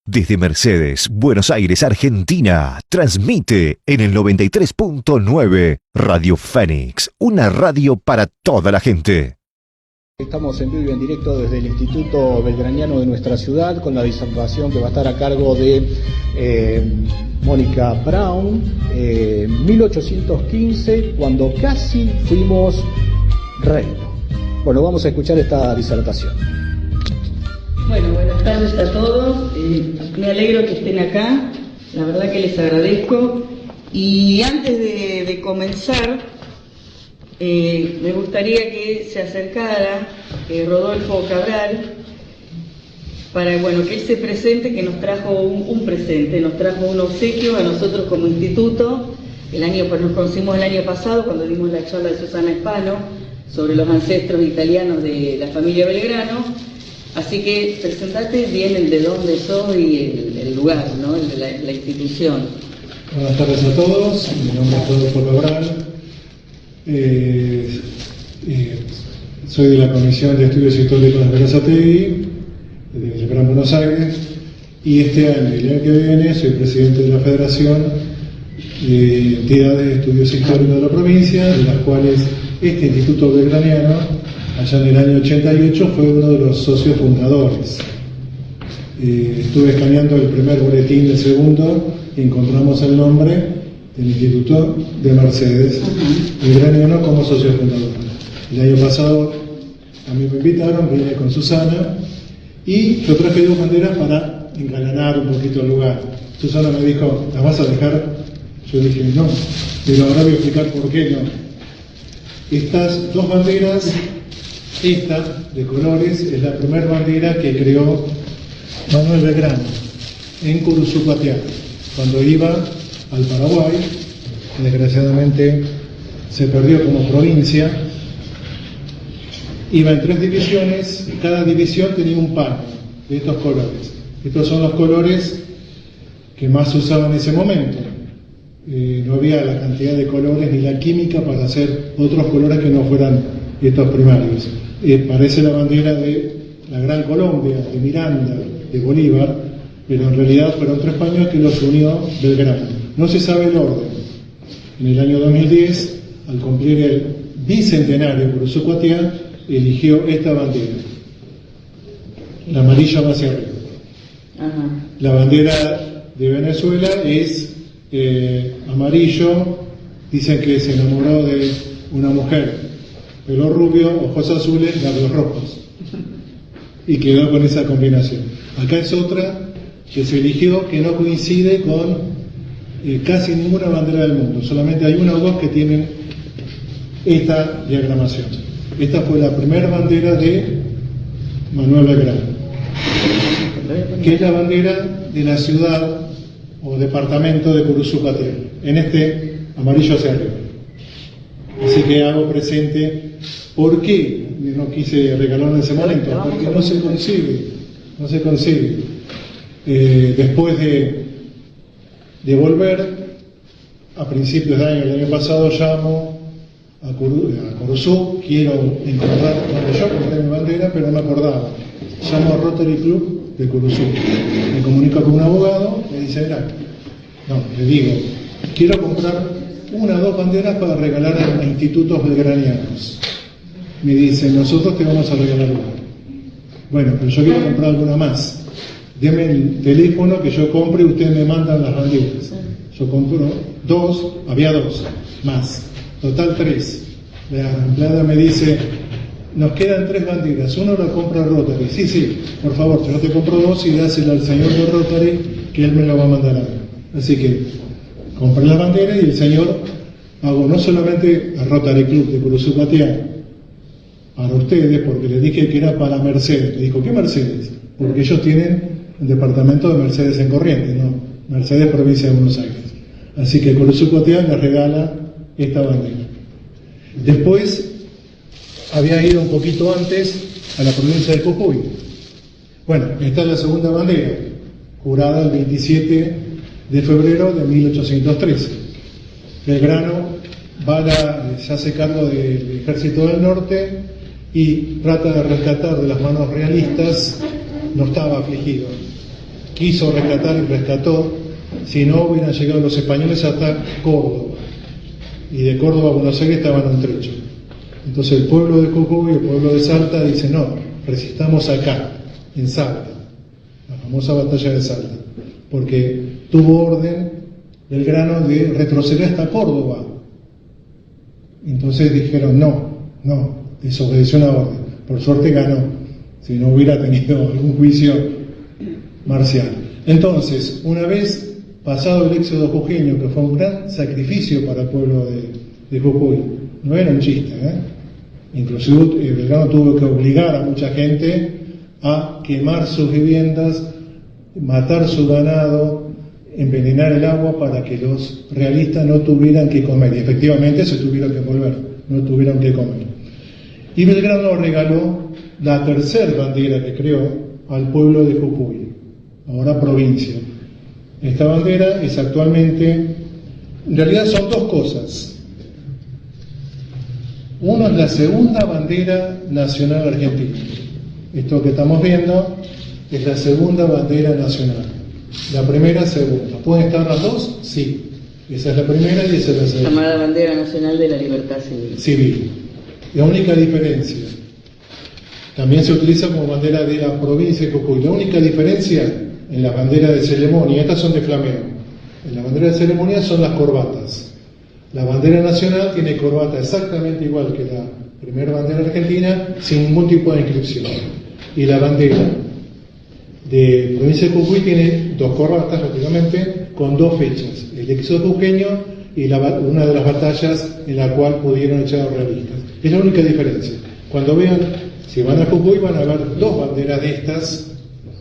Desde Mercedes, Buenos Aires, Argentina, transmite en el 93.9 Radio Fénix, una radio para toda la gente. Estamos en vivo y en directo desde el Instituto Belgraniano de nuestra ciudad con la disertación que va a estar a cargo de Mónica Brown, 1815, cuando casi fuimos reino. Bueno, vamos a escuchar esta disertación. Bueno, buenas tardes a todos. Me alegro que estén acá, la verdad que les agradezco. Y antes de comenzar, me gustaría que se acercara Rodolfo Cabral para que él se presente, que nos trajo un presente, nos trajo un obsequio a nosotros como instituto. Nos conocimos el año pasado cuando dimos la charla de Susana Espano sobre los ancestros italianos de la familia Belgrano. Así que presentate bien el de dónde sos y el lugar, ¿no? La institución. Buenas tardes a todos, mi nombre es Rodolfo Cabral. Soy de la Comisión de Estudios Históricos de Berazategui, del Gran Buenos Aires, y el año que viene, soy presidente de la Federación de Entidades de Estudios Históricos de la provincia, de las cuales este Instituto Belgraniano, allá en el año 88, fue uno de los socios fundadores. Estuve escaneando el primer boletín del segundo y encontramos el nombre del Instituto de Mercedes Belgraniano como socio fundador. El año pasado también me invitaron, vine con Susana y yo traje dos banderas para engalanar un poquito el lugar. Susana me dijo, ¿las vas a dejar? Yo dije, no, pero ahora voy a explicar por qué no. Estas dos banderas, esta de colores, es la primera bandera que creó Manuel Belgrano en Curuzucuatiá, cuando iba al Paraguay. Desgraciadamente se perdió como provincia. Iba en 3 divisiones, cada división tenía un palo de estos colores. Estos son los colores que más se usaban en ese momento. No había la cantidad de colores ni la química para hacer otros colores que no fueran estos primarios. Parece la bandera de la Gran Colombia, de Miranda, de Bolívar, pero en realidad fueron 3 paños que los unió Belgrano. No se sabe el orden. En el año 2010, al cumplir el bicentenario de Curuzucuatiá, eligió esta bandera. La amarilla va hacia arriba. Ajá. La bandera de Venezuela es amarillo. Dicen que se enamoró de una mujer, pelo rubio, ojos azules, labios rojos, y quedó con esa combinación. Acá es otra que se eligió que no coincide con casi ninguna bandera del mundo, solamente hay una o dos que tienen esta diagramación. Esta fue la primera bandera de Manuel Belgrano, que es la bandera de la ciudad o departamento de Curuzucuatiá, en este amarillo hacia arriba. Así que hago presente por qué no quise regalarlo en ese momento, porque no se consigue. Después de volver, a principios de año, el año pasado, llamo a Curuzú, quiero encontrar, yo compré mi bandera, pero no me acordaba. Llamo a Rotary Club de Curuzú, me comunico con un abogado, me dice, le digo, quiero comprar 1 o 2 banderas para regalar a institutos belgranianos. Me dice, nosotros te vamos a regalar una. Bueno, pero yo quiero comprar alguna más. Deme el teléfono que yo compre y ustedes me mandan las banderas. Yo compro 2, había 2 más, total 3. La empleada me dice, nos quedan 3 banderas, una la compra Rotary. Sí, por favor, yo te compro 2 y dásela al señor de Rotary que él me lo va a mandar a mí. Así que compré la bandera y el señor pagó no solamente a Rotary Club de Curuzucuatiá para ustedes, porque les dije que era para Mercedes. Le dijo, ¿qué Mercedes? Porque ellos tienen el departamento de Mercedes en Corrientes, ¿no? Mercedes, provincia de Buenos Aires. Así que Curuzucuatiá les regala esta bandera. Después había ido un poquito antes a la provincia de Jujuy. Bueno, esta es la segunda bandera, jurada el 27 de febrero de 1813. Belgrano se hace cargo del Ejército del Norte y trata de rescatar de las manos realistas. No estaba afligido. quiso rescatar y rescató, si no hubieran llegado los españoles hasta Córdoba, y de Córdoba a Buenos Aires estaban a un trecho. Entonces el pueblo de Jujuy y el pueblo de Salta dice, no, resistamos acá, en Salta, la famosa batalla de Salta, porque tuvo orden Belgrano de retroceder hasta Córdoba. Entonces dijeron, no, desobedeció una orden. Por suerte ganó, si no hubiera tenido algún juicio marcial. Entonces, una vez pasado el éxodo jujeño, que fue un gran sacrificio para el pueblo de Jujuy, no era un chiste, inclusive Belgrano tuvo que obligar a mucha gente a quemar sus viviendas, matar su ganado, envenenar el agua para que los realistas no tuvieran que comer, y efectivamente se tuvieron que volver, no tuvieron que comer. Y Belgrano regaló la tercera bandera que creó al pueblo de Jujuy, ahora provincia. Esta bandera es actualmente, en realidad son dos cosas. Uno es la segunda bandera nacional argentina. Esto que estamos viendo es la segunda bandera nacional. La primera, segunda. ¿Pueden estar las dos? Sí. Esa es la primera y esa es la segunda. Llamada Bandera Nacional de la Libertad Civil. La única diferencia. También se utiliza como bandera de la provincia de Jujuy. La única diferencia en la bandera de ceremonia, estas son de Flamengo. En la bandera de ceremonia son las corbatas. La bandera nacional tiene corbata exactamente igual que la primera bandera argentina, sin ningún tipo de inscripción. Y la bandera de provincia de Jujuy tiene dos corbatas, lógicamente, con dos fechas: el éxodo jujeño y una de las batallas en la cual pudieron echar a los realistas. Es la única diferencia. Cuando vean, si van a Jujuy, van a ver dos banderas de estas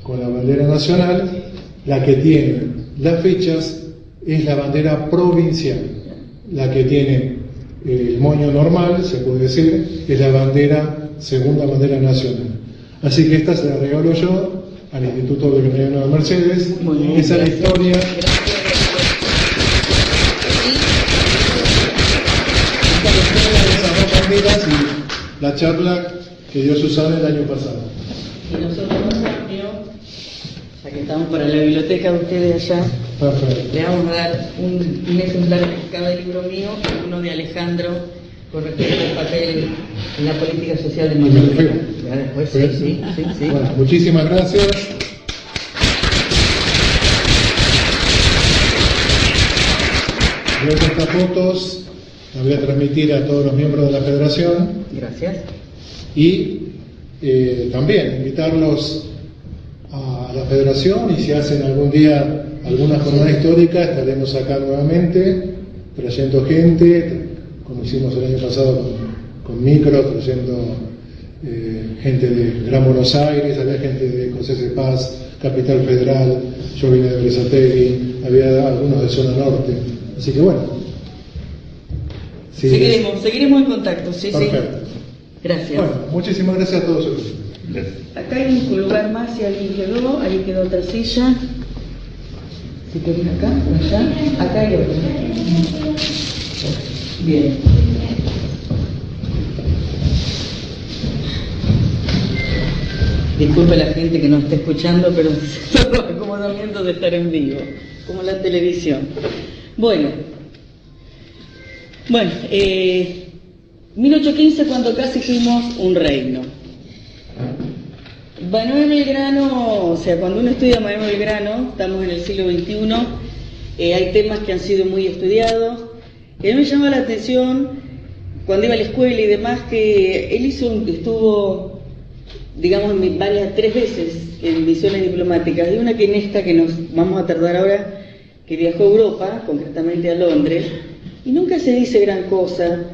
con la bandera nacional. La que tiene las fechas es la bandera provincial. La que tiene el moño normal, se puede decir, es la segunda bandera nacional. Así que esta se la regalo yo al Instituto Belgrano de Mercedes. Esa es la historia. Esas dos banderas y la charla que dio Susana el año pasado. Y nosotros, ya que estamos para la biblioteca de ustedes allá, perfecto, le vamos a dar un ejemplar de cada libro mío y uno de Alejandro con respecto al papel en la política social de Mallorca. Ya después, sí. Bueno, muchísimas gracias. Luego estas fotos las voy a transmitir a todos los miembros de la federación. Gracias. Y también invitarlos a la federación, y si hacen algún día alguna jornada histórica, estaremos acá nuevamente trayendo gente, como hicimos el año pasado con micro, trayendo gente de Gran Buenos Aires, había gente de José de Paz, Capital Federal, yo vine de Bresateri, había algunos de zona norte, así que bueno. Sí, seguiremos en contacto, sí. Perfecto. Gracias. Bueno, muchísimas gracias a todos. Acá hay un lugar más, si alguien quedó, ahí quedó otra silla. Si querés acá o allá, acá hay otra. Bien. Disculpe la gente que no está escuchando, pero son los acomodamientos de estar en vivo, como la televisión. Bueno, 1815, cuando casi fuimos un reino. Manuel Belgrano, o sea, cuando uno estudia Manuel Belgrano, estamos en el siglo XXI, hay temas que han sido muy estudiados. A mí me llamó la atención, cuando iba a la escuela y demás, que él estuvo, digamos, 3 veces en misiones diplomáticas, y una que en esta que nos vamos a tardar ahora, que viajó a Europa, concretamente a Londres, y nunca se dice gran cosa.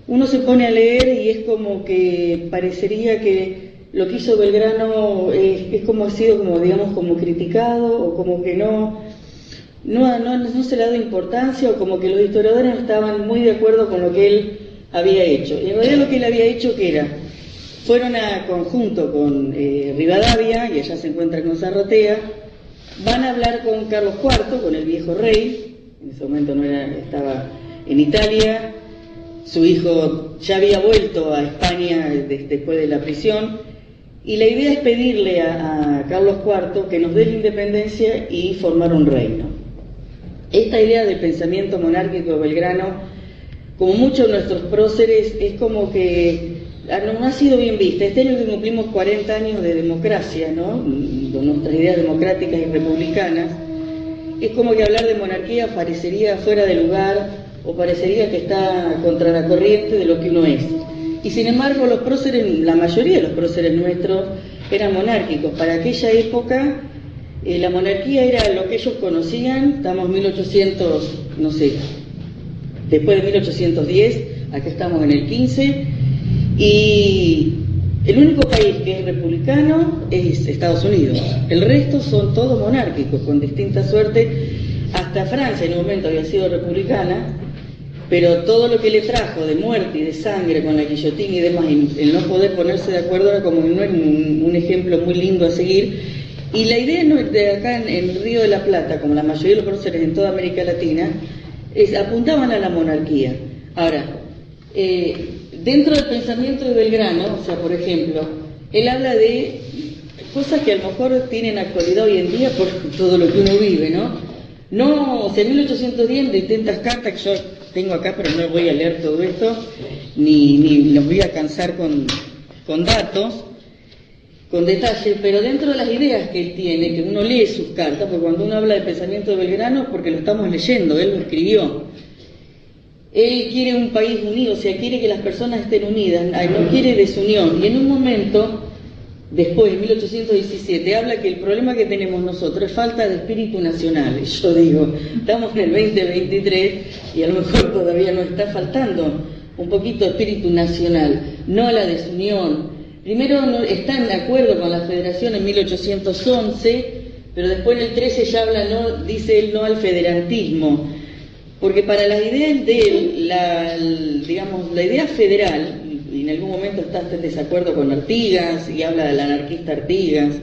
Uno se pone a leer y es como que parecería que lo que hizo Belgrano es como ha sido, como digamos, como criticado, o como que no se le ha dado importancia, o como que los historiadores no estaban muy de acuerdo con lo que él había hecho. Y en realidad lo que él había hecho, ¿qué era? Fueron a conjunto con Rivadavia, y allá se encuentra con Zarratea, van a hablar con Carlos IV, con el viejo rey. En ese momento estaba en Italia, su hijo ya había vuelto a España después de la prisión, Y la idea es pedirle a Carlos IV que nos dé la independencia y formar un reino. Esta idea del pensamiento monárquico de Belgrano, como muchos de nuestros próceres, es como que no ha sido bien vista. Este año que cumplimos 40 años de democracia, ¿no?, de nuestras ideas democráticas y republicanas, es como que hablar de monarquía parecería fuera de lugar o parecería que está contra la corriente de lo que uno es. Y sin embargo los próceres, la mayoría de los próceres nuestros eran monárquicos. Para aquella época la monarquía era lo que ellos conocían. Estamos en 1800, no sé, después de 1810, acá estamos en el 15, y el único país que es republicano es Estados Unidos. El resto son todos monárquicos, con distinta suerte. Hasta Francia en un momento había sido republicana, pero todo lo que le trajo de muerte y de sangre con la guillotina y demás, el no poder ponerse de acuerdo, era como un ejemplo muy lindo a seguir. Y la idea de acá en el Río de la Plata, como la mayoría de los próceres en toda América Latina, apuntaban a la monarquía. Ahora, dentro del pensamiento de Belgrano, o sea, por ejemplo, él habla de cosas que a lo mejor tienen actualidad hoy en día por todo lo que uno vive, ¿no? No, o sea, en 1810, en distintas cartas que yo tengo acá, pero no voy a leer todo esto, ni los voy a cansar con datos, con detalle, pero dentro de las ideas que él tiene, que uno lee sus cartas, porque cuando uno habla del pensamiento de Belgrano, porque lo estamos leyendo, él lo escribió. Él quiere un país unido, o sea, quiere que las personas estén unidas, no quiere desunión. Y en un momento, después, en 1817, habla que el problema que tenemos nosotros es falta de espíritu nacional. Y yo digo, estamos en el 2023 y a lo mejor todavía nos está faltando un poquito de espíritu nacional, no a la desunión. Primero no, está en acuerdo con la federación en 1811, pero después en el 13 ya habla, no, dice él, no al federantismo. Porque para las ideas de él, la idea federal, y en algún momento está en desacuerdo con Artigas, y habla del anarquista Artigas,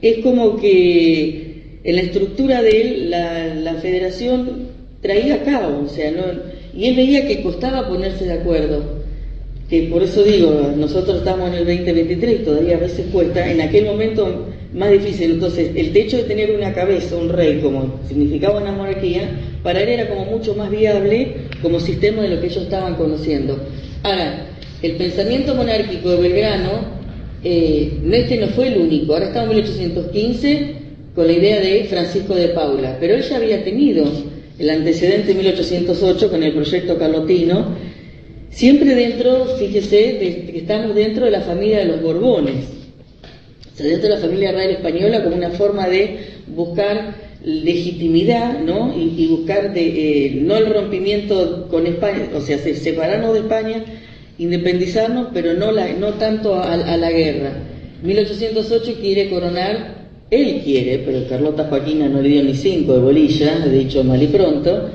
es como que en la estructura de él, la federación traía a cabo, o sea, y él veía que costaba ponerse de acuerdo, que por eso digo, nosotros estamos en el 2023 y todavía a veces cuesta, en aquel momento más difícil. Entonces, el hecho de tener una cabeza, un rey, como significaba una monarquía, para él era como mucho más viable como sistema de lo que ellos estaban conociendo. Ahora, el pensamiento monárquico de Belgrano, no fue el único. Ahora estamos en 1815 con la idea de Francisco de Paula, pero él ya había tenido el antecedente en 1808 con el proyecto carlotino, siempre dentro, fíjese, que estamos dentro de la familia de los Borbones, o sea, dentro de la familia real española, como una forma de buscar legitimidad, ¿no? Y buscar no el rompimiento con España, o sea, separarnos de España, independizarnos, pero no tanto a la guerra. 1808 quiere coronar, él quiere, pero Carlota Joaquina no le dio ni 5 de bolilla, he dicho mal y pronto.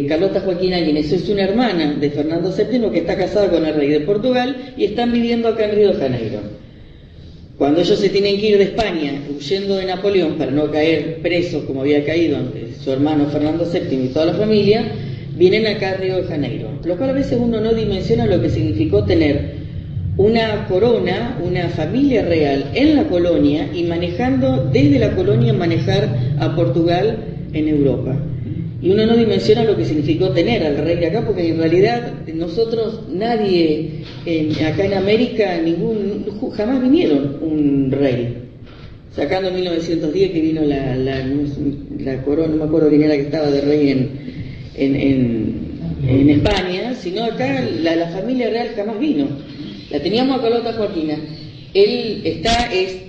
Carlota Joaquina Guinness es una hermana de Fernando VII que está casada con el rey de Portugal y están viviendo acá en Río de Janeiro. Cuando ellos se tienen que ir de España huyendo de Napoleón para no caer presos como había caído su hermano Fernando VII y toda la familia, vienen acá a Río de Janeiro, lo cual a veces uno no dimensiona lo que significó tener una corona, una familia real en la colonia y manejando desde la colonia manejar a Portugal en Europa. Y uno no dimensiona lo que significó tener al rey de acá, porque en realidad nosotros, nadie acá en América, jamás vinieron un rey. Sacando en 1910 que vino la corona, no me acuerdo quién era que estaba de rey en España, sino acá la familia real jamás vino. La teníamos a Carlota Joaquina. Él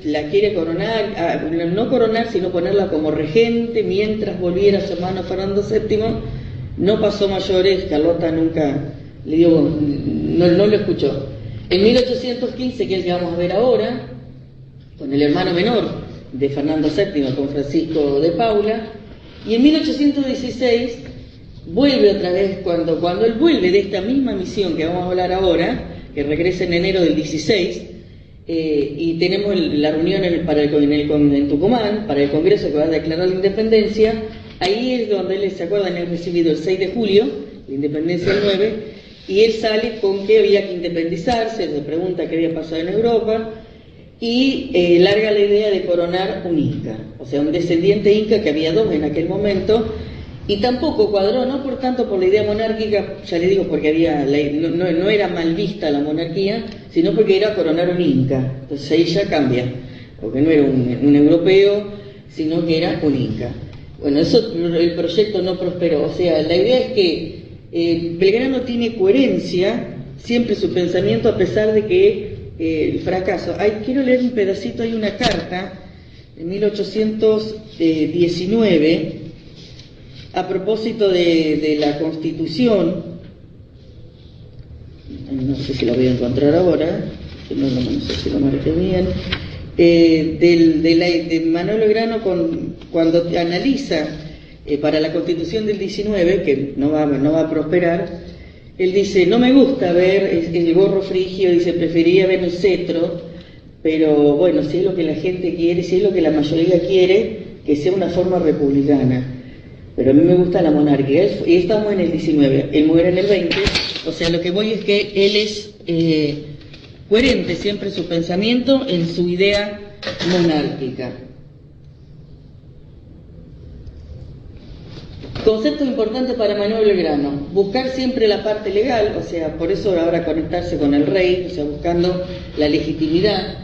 la quiere coronar, no coronar, sino ponerla como regente mientras volviera su hermano Fernando VII. No pasó mayores, Carlota nunca le dio, no lo escuchó. En 1815, que es el que vamos a ver ahora, con el hermano menor de Fernando VII, con Francisco de Paula, y en 1816 vuelve otra vez, cuando él vuelve de esta misma misión que vamos a hablar ahora, que regresa en enero del 16, y tenemos la reunión en Tucumán para el Congreso que va a declarar la independencia. Ahí es donde él, se acuerdan, es recibido el 6 de julio, la independencia el 9, y él sale con que había que independizarse, se pregunta qué había pasado en Europa, y larga la idea de coronar un inca, o sea, un descendiente inca, que había dos en aquel momento, y tampoco cuadró, no por tanto por la idea monárquica, ya le digo, porque no era mal vista la monarquía, sino porque era coronar un inca. Entonces ahí ya cambia, porque no era un europeo, sino que era un inca. Bueno, el proyecto no prosperó. O sea, la idea es que Belgrano tiene coherencia siempre su pensamiento, a pesar de que el fracaso. Quiero leer un pedacito, hay una carta de 1819, a propósito de la Constitución, no sé si la voy a encontrar ahora, no sé si lo marqué bien, de Manuel Belgrano cuando analiza para la Constitución del 19, que no va a prosperar. Él dice: no me gusta ver el gorro frigio, dice, preferiría ver un cetro, pero bueno, si es lo que la gente quiere, si es lo que la mayoría quiere, que sea una forma republicana. Pero a mí me gusta la monarquía, y estamos en el 19, él muere en el 20, o sea, lo que voy es que él es coherente siempre su pensamiento en su idea monárquica. Concepto importante para Manuel Belgrano: buscar siempre la parte legal, o sea, por eso ahora conectarse con el rey, o sea, buscando la legitimidad,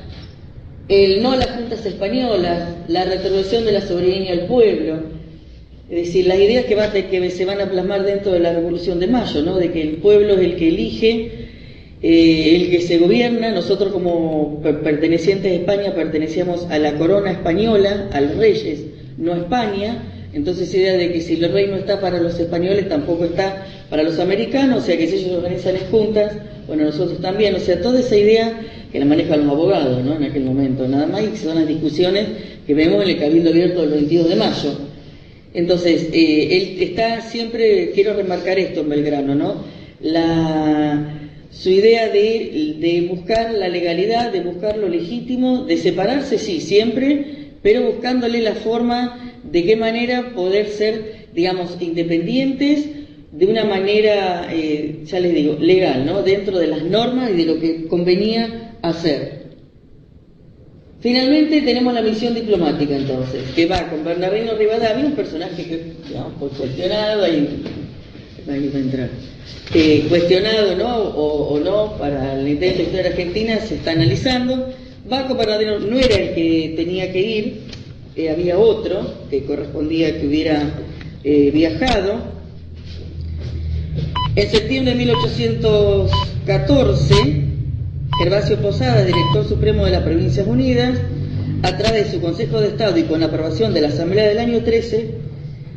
el no a las juntas españolas, la retribución de la soberanía al pueblo. Es decir, las ideas que se van a plasmar dentro de la Revolución de Mayo, ¿no? De que el pueblo es el que elige, el que se gobierna. Nosotros, como pertenecientes a España, pertenecíamos a la corona española, a los reyes, no a España. Entonces, idea de que si el rey no está para los españoles, tampoco está para los americanos, o sea que si ellos organizan las juntas, bueno, nosotros también. O sea, toda esa idea que la manejan los abogados, ¿no? En aquel momento, nada más, y que son las discusiones que vemos en el Cabildo Abierto del 22 de mayo. Entonces, él está siempre, quiero remarcar esto en Belgrano, ¿no? Su idea de buscar la legalidad, de buscar lo legítimo, de separarse, sí, siempre, pero buscándole la forma de qué manera poder ser, digamos, independientes de una manera, ya les digo, legal, ¿no? Dentro de las normas y de lo que convenía hacer. Finalmente tenemos la misión diplomática, entonces, que va con Bernardino Rivadavia, un personaje que, digamos, fue cuestionado, ahí va a entrar, cuestionado, ¿no? O no, para la intento de historia argentina se está analizando. Va con Bernardino, no era el que tenía que ir, había otro que correspondía que hubiera viajado. En septiembre de 1814, Gervasio Posada, director supremo de las Provincias Unidas, a través de su Consejo de Estado y con la aprobación de la Asamblea del año 13,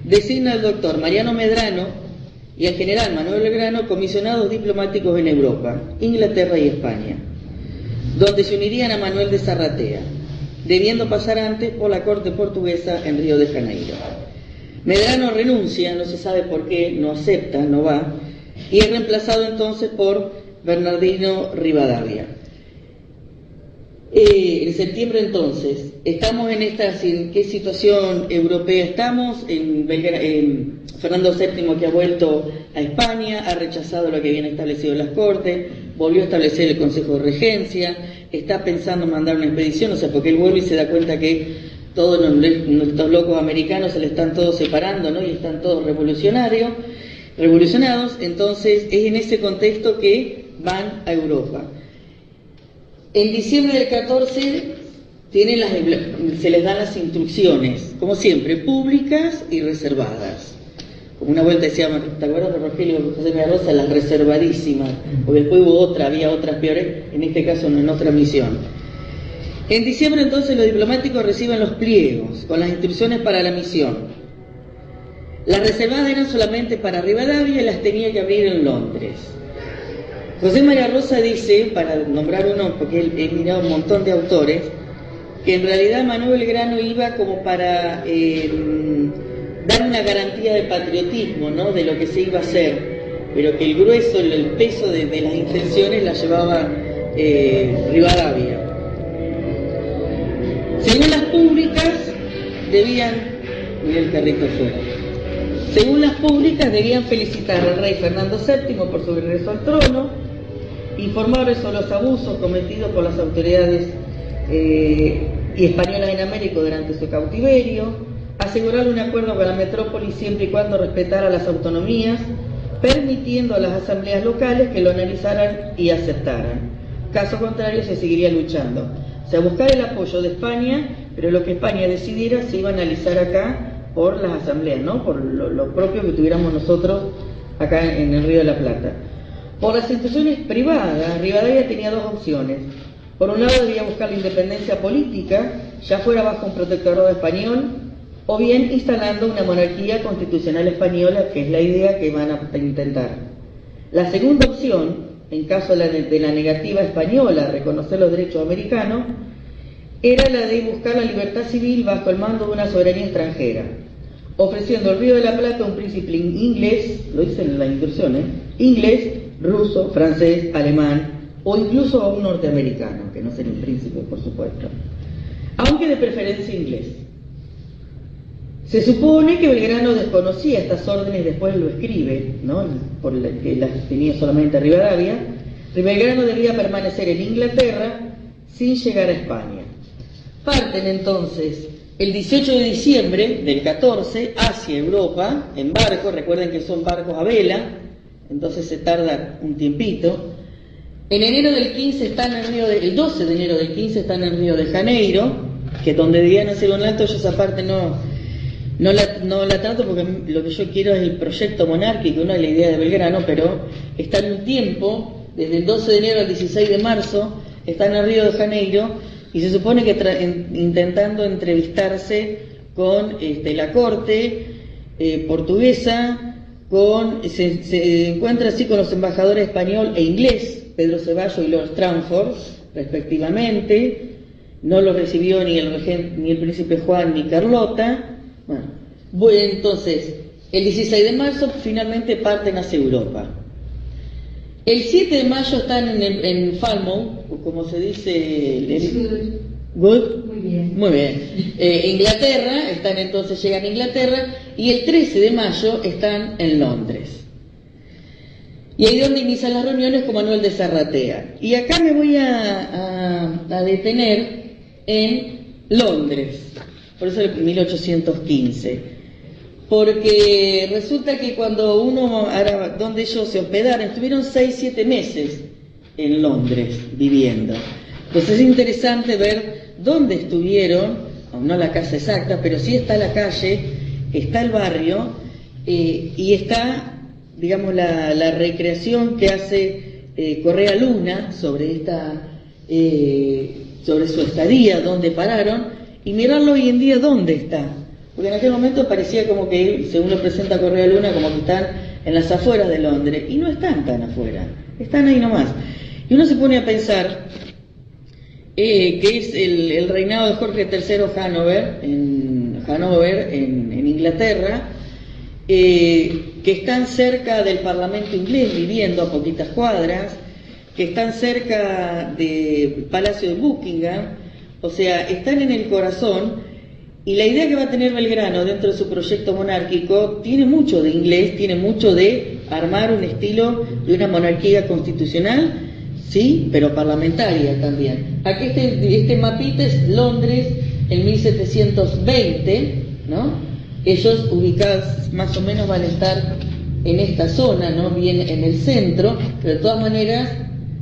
designa al doctor Mariano Medrano y al general Manuel Belgrano comisionados diplomáticos en Europa, Inglaterra y España, donde se unirían a Manuel de Zarratea, debiendo pasar antes por la corte portuguesa en Río de Janeiro. Medrano renuncia, no se sabe por qué, no acepta, no va, y es reemplazado entonces por Bernardino Rivadavia. En septiembre entonces, estamos ¿en qué situación europea estamos? En Fernando VII, que ha vuelto a España, ha rechazado lo que habían establecido las Cortes, volvió a establecer el Consejo de Regencia, está pensando mandar una expedición, o sea, porque él vuelve y se da cuenta que todos estos locos americanos se le están todos separando, ¿no? Y están todos revolucionados. Entonces es en ese contexto que van a Europa. En diciembre del 14 se les dan las instrucciones, como siempre, públicas y reservadas. Como una vuelta decía, ¿te acuerdas de Rogelio José María Rosa? Las reservadísimas, porque después había otras peores, en este caso no, en otra misión. En diciembre entonces los diplomáticos reciben los pliegos con las instrucciones para la misión. Las reservadas eran solamente para Rivadavia y las tenía que abrir en Londres. José María Rosa dice, para nombrar uno, porque he mirado un montón de autores, que en realidad Manuel Belgrano iba como para dar una garantía de patriotismo, ¿no? De lo que se iba a hacer, pero que el grueso, el peso de las intenciones la llevaba Rivadavia. Según las públicas, mirá el carrito afuera. Según las públicas, debían felicitar al rey Fernando VII por su regreso al trono, informarle sobre los abusos cometidos por las autoridades y españolas en América durante su cautiverio, asegurar un acuerdo con la metrópoli siempre y cuando respetara las autonomías, permitiendo a las asambleas locales que lo analizaran y aceptaran. Caso contrario, se seguiría luchando. O sea, buscar el apoyo de España, pero lo que España decidiera se iba a analizar acá por las asambleas, ¿no? Por lo propio que tuviéramos nosotros acá en el Río de la Plata. Por las instituciones privadas, Rivadavia tenía dos opciones. Por un lado, debía buscar la independencia política, ya fuera bajo un protectorado español, o bien instalando una monarquía constitucional española, que es la idea que van a intentar. La segunda opción, en caso de la negativa española a reconocer los derechos americanos, era la de buscar la libertad civil bajo el mando de una soberanía extranjera, ofreciendo el Río de la Plata a un príncipe inglés, lo dice en la instrucción, inglés, ruso, francés, alemán, o incluso a un norteamericano, que no sería un príncipe, por supuesto, aunque de preferencia inglés. Se supone que Belgrano desconocía estas órdenes, después lo escribe, ¿no? Que las tenía solamente Rivadavia. Belgrano debía permanecer en Inglaterra sin llegar a España. Parten entonces el 18 de diciembre del 14 hacia Europa en barco. Recuerden que son barcos a vela, entonces se tarda un tiempito. En enero del 15 están el 12 de enero del 15 están en Río de Janeiro, que donde debían hacer un alto. Yo esa parte no la trato porque lo que yo quiero es el proyecto monárquico, no es la idea de Belgrano, pero están un tiempo, desde el 12 de enero al 16 de marzo, están en Río de Janeiro, y se supone que intentando entrevistarse con la corte portuguesa, se encuentra así con los embajadores español e inglés, Pedro Ceballos y Lord Stranford, respectivamente. No lo recibió ni el príncipe Juan ni Carlota. Bueno, entonces, el 16 de marzo finalmente parten hacia Europa. El 7 de mayo están en Falmouth, o como se dice... Good. Muy bien. Inglaterra, llegan a Inglaterra, y el 13 de mayo están en Londres. Y ahí es donde inician las reuniones con Manuel de Zarratea. Y acá me voy a detener en Londres, por eso el 1815. Porque resulta que cuando donde ellos se hospedaron, estuvieron 6-7 meses en Londres viviendo. Entonces es interesante ver dónde estuvieron, no la casa exacta, pero sí está la calle, está el barrio, y está, digamos, la recreación que hace Correa Luna sobre sobre su estadía, dónde pararon, y mirarlo hoy en día dónde está. Porque en aquel momento parecía como que, según lo presenta Correa Luna, como que están en las afueras de Londres, y no están tan afuera, están ahí nomás. Y uno se pone a pensar que es el reinado de Jorge III Hanover, en Inglaterra, que están cerca del Parlamento inglés, viviendo a poquitas cuadras, que están cerca del Palacio de Buckingham, o sea, están en el corazón. Y la idea que va a tener Belgrano dentro de su proyecto monárquico tiene mucho de inglés, tiene mucho de armar un estilo de una monarquía constitucional, sí, pero parlamentaria también. Aquí este mapita es Londres en 1720, ¿no? Ellos ubicados más o menos van a estar en esta zona, ¿no? Bien en el centro, pero de todas maneras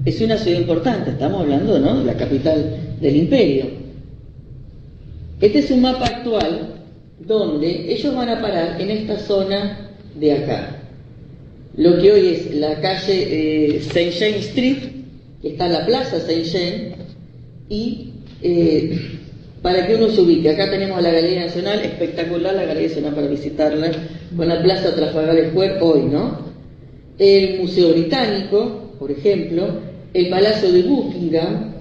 es una ciudad importante, estamos hablando, ¿no?, de la capital del imperio. Este es un mapa actual donde ellos van a parar en esta zona de acá. Lo que hoy es la calle Saint James Street, que está la plaza Saint James, y para que uno se ubique, acá tenemos la Galería Nacional, espectacular la Galería Nacional para visitarla, con la plaza Trafalgar Square hoy, ¿no? El Museo Británico, por ejemplo, el Palacio de Buckingham,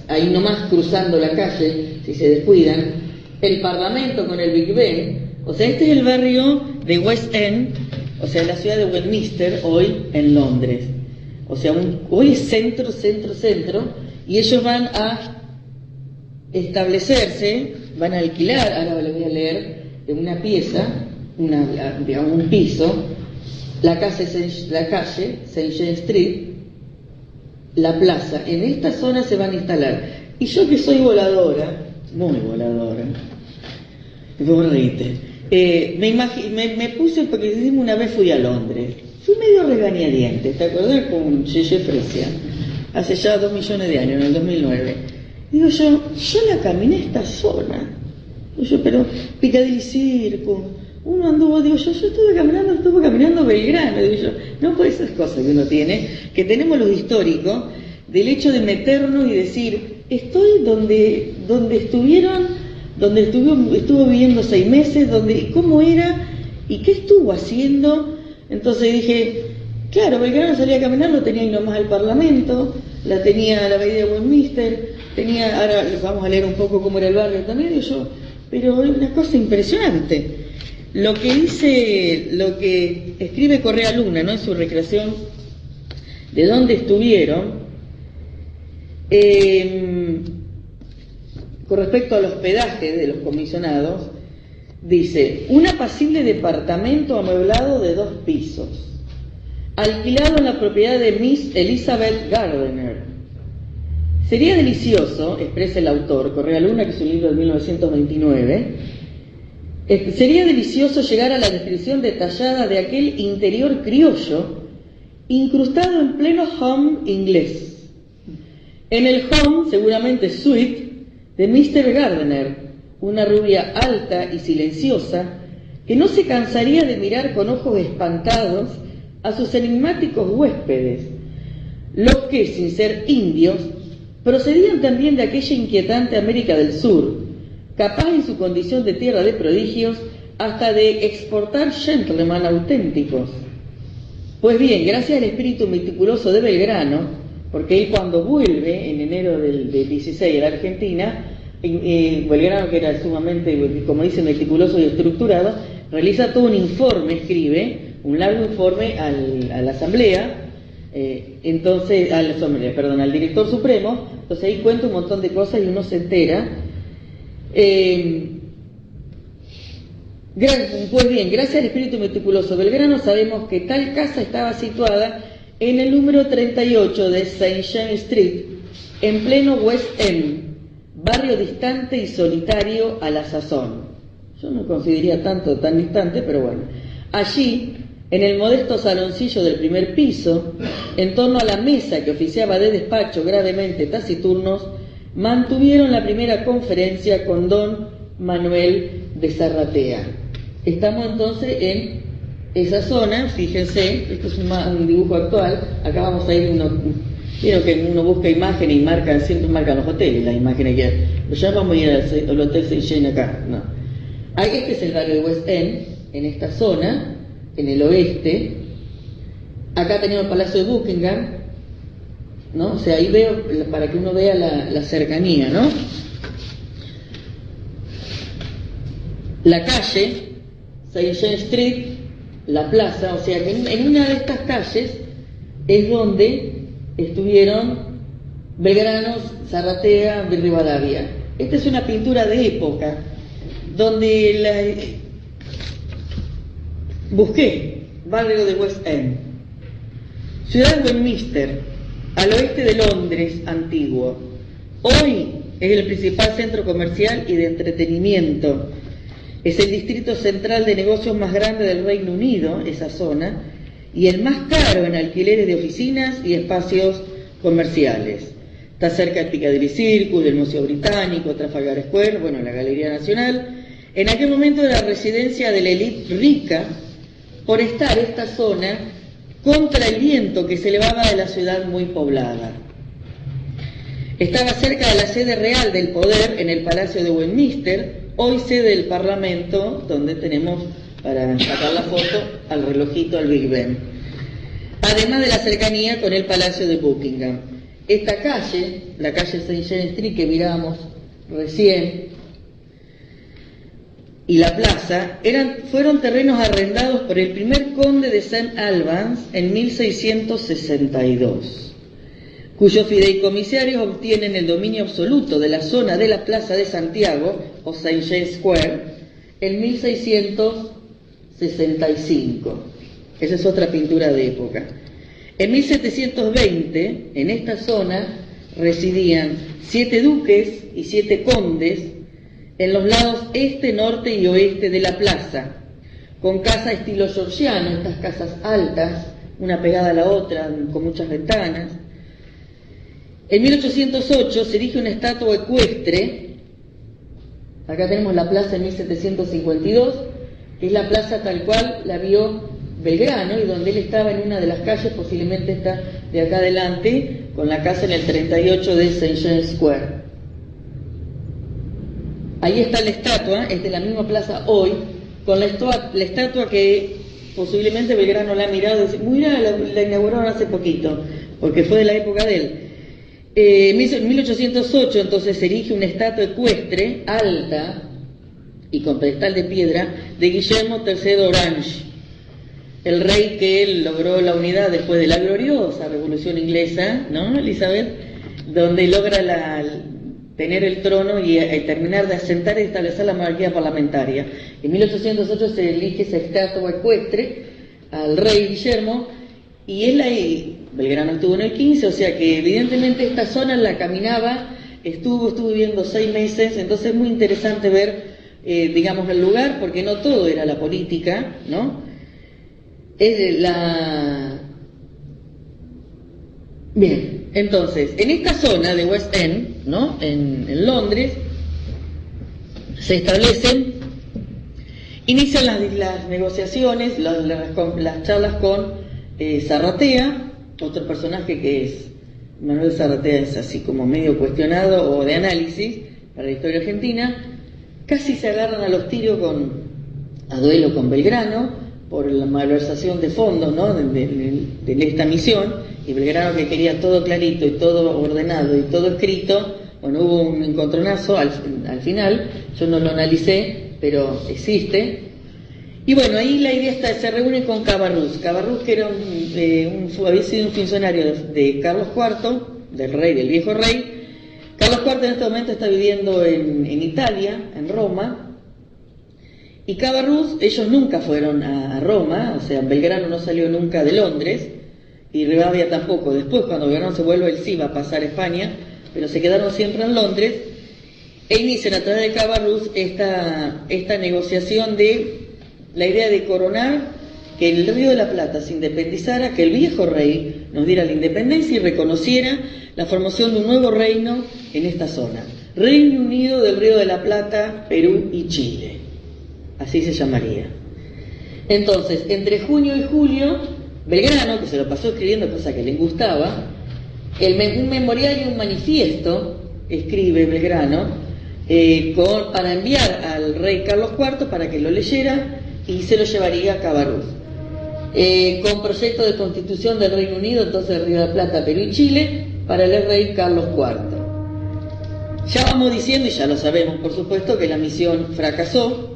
ahí nomás cruzando la calle, si se descuidan, el Parlamento con el Big Ben. O sea, este es el barrio de West End, o sea, la ciudad de Westminster, hoy en Londres. O sea, hoy es centro, y ellos van a establecerse, van a alquilar, ahora les voy a leer, una pieza, digamos un piso, la calle St. James Street, la plaza. En esta zona se van a instalar Y yo que soy voladora, muy voladora, vos reíte, me puse, porque una vez fui a Londres, fui medio regañadientes, ¿te acordás? Con Yeye Fresia, hace ya 2 millones de años, en el 2009. Digo yo la caminé esta zona. Digo yo, pero Piccadilly Circus, uno anduvo, digo yo estuve caminando Belgrano, digo yo, no por esas cosas que uno tiene, que tenemos los históricos, del hecho de meternos y decir, estoy donde estuvo viviendo 6 meses, cómo era y qué estuvo haciendo. Entonces dije, claro, Belgrano salía a caminar, lo tenía ahí nomás al Parlamento, la tenía la Avenida Westminster, ahora vamos a leer un poco cómo era el barrio también, digo yo, pero es una cosa impresionante. Lo que escribe Correa Luna, ¿no?, en su recreación de dónde estuvieron, con respecto al hospedaje de los comisionados, dice: un apacible departamento amueblado de 2 pisos, alquilado en la propiedad de Miss Elizabeth Gardiner. Sería delicioso, expresa el autor, Correa Luna, que es un libro de 1929, sería delicioso llegar a la descripción detallada de aquel interior criollo, incrustado en pleno home inglés. En el home, seguramente suite, de Mr. Gardiner, una rubia alta y silenciosa, que no se cansaría de mirar con ojos espantados a sus enigmáticos huéspedes, los que, sin ser indios, procedían también de aquella inquietante América del Sur, capaz en su condición de tierra de prodigios hasta de exportar gentlemen auténticos. Pues bien, gracias al espíritu meticuloso de Belgrano, porque él cuando vuelve en enero del 16 a la Argentina, Belgrano, que era sumamente, como dice, meticuloso y estructurado, realiza todo un informe, escribe un largo informe a la Asamblea, al Director Supremo. Entonces ahí cuenta un montón de cosas y uno se entera. Pues bien, gracias al espíritu meticuloso Belgrano sabemos que tal casa estaba situada en el número 38 de St. James Street, en pleno West End, barrio distante y solitario a la sazón. Yo no consideraría tan distante, pero bueno. Allí, en el modesto saloncillo del primer piso, en torno a la mesa que oficiaba de despacho gravemente taciturnos, mantuvieron la primera conferencia con don Manuel de Zarratea. Estamos entonces en esa zona, fíjense, esto es un dibujo actual, acá vamos a ir, vieron que uno busca imágenes y siempre marcan los hoteles, las imágenes que lo llamamos a ir al Hotel St. James acá, no. Este es el barrio de West End, en esta zona, en el oeste. Acá tenemos el Palacio de Buckingham, ¿no? O sea, ahí veo, para que uno vea la cercanía, ¿no? La calle, St. James Street, la plaza, o sea que en una de estas calles es donde estuvieron Belgrano, Zarratea, Rivadavia. Esta es una pintura de época, donde busqué barrio de West End, ciudad de Westminster, al oeste de Londres antiguo. Hoy es el principal centro comercial y de entretenimiento. Es el distrito central de negocios más grande del Reino Unido, esa zona, y el más caro en alquileres de oficinas y espacios comerciales. Está cerca del Piccadilly Circus, del Museo Británico, Trafalgar Square, bueno, la Galería Nacional. En aquel momento era la residencia de la élite rica, por estar esta zona contra el viento que se elevaba de la ciudad muy poblada. Estaba cerca de la sede real del poder en el Palacio de Westminster, hoy sede del Parlamento, donde tenemos, para sacar la foto, al relojito, al Big Ben. Además de la cercanía con el Palacio de Buckingham. Esta calle, la calle St. James Street que miramos recién, y la plaza, fueron terrenos arrendados por el primer conde de St. Albans en 1662. Cuyos fideicomisarios obtienen el dominio absoluto de la zona de la Plaza de Santiago, o St. James Square, en 1665. Esa es otra pintura de época. En 1720, en esta zona, residían 7 duques y 7 condes en los lados este, norte y oeste de la plaza, con casa estilo georgiano, estas casas altas, una pegada a la otra, con muchas ventanas. En 1808 se erige una estatua ecuestre. Acá tenemos la plaza en 1752, que es la plaza tal cual la vio Belgrano, y donde él estaba en una de las calles, posiblemente esta de acá adelante, con la casa en el 38 de St. James Square. Ahí está la estatua, es de la misma plaza hoy, con la estatua que posiblemente Belgrano la ha mirado y dice, mira, la inauguraron hace poquito, porque fue de la época de él. En 1808 entonces se erige una estatua ecuestre, alta y con pedestal de piedra, de Guillermo III de Orange, el rey que logró la unidad después de la gloriosa Revolución Inglesa, ¿no, Elizabeth? Donde logra tener el trono y terminar de asentar y establecer la monarquía parlamentaria. En 1808 se elige esa estatua ecuestre al rey Guillermo, y Belgrano estuvo en el 15, o sea que evidentemente esta zona la caminaba, estuvo viviendo 6 meses, entonces es muy interesante ver, digamos, el lugar, porque no todo era la política, ¿no? Bien, entonces, en esta zona de West End, ¿no? En Londres, se inician las negociaciones, las charlas con Zarratea, otro personaje que es, Manuel Zarratea es así como medio cuestionado o de análisis para la historia argentina. Casi se agarran a los tiros a duelo con Belgrano por la malversación de fondos, ¿no? de esta misión, y Belgrano, que quería todo clarito y todo ordenado y todo escrito. Bueno, hubo un encontronazo al final, yo no lo analicé, pero existe. Y bueno, ahí la idea se reúne con Cabarrús, que era había sido un funcionario de Carlos IV, del viejo rey. Carlos IV en este momento está viviendo en Italia, en Roma, y Cabarrús, ellos nunca fueron a Roma, o sea, Belgrano no salió nunca de Londres, y Rivadavia tampoco. Después, cuando Belgrano se vuelve, él sí va a pasar a España, pero se quedaron siempre en Londres, e inician a través de Cabarrús esta negociación de la idea de coronar, que el Río de la Plata se independizara, que el viejo rey nos diera la independencia y reconociera la formación de un nuevo reino en esta zona. Reino Unido del Río de la Plata, Perú y Chile. Así se llamaría. Entonces, entre junio y julio, Belgrano, que se lo pasó escribiendo cosas que le gustaba, un memorial y un manifiesto escribe Belgrano para enviar al rey Carlos IV para que lo leyera y se lo llevaría a Cabarrús. Con proyecto de constitución del Reino Unido, entonces Río de la Plata, Perú y Chile, para el rey Carlos IV. Ya vamos diciendo, y ya lo sabemos por supuesto, que la misión fracasó.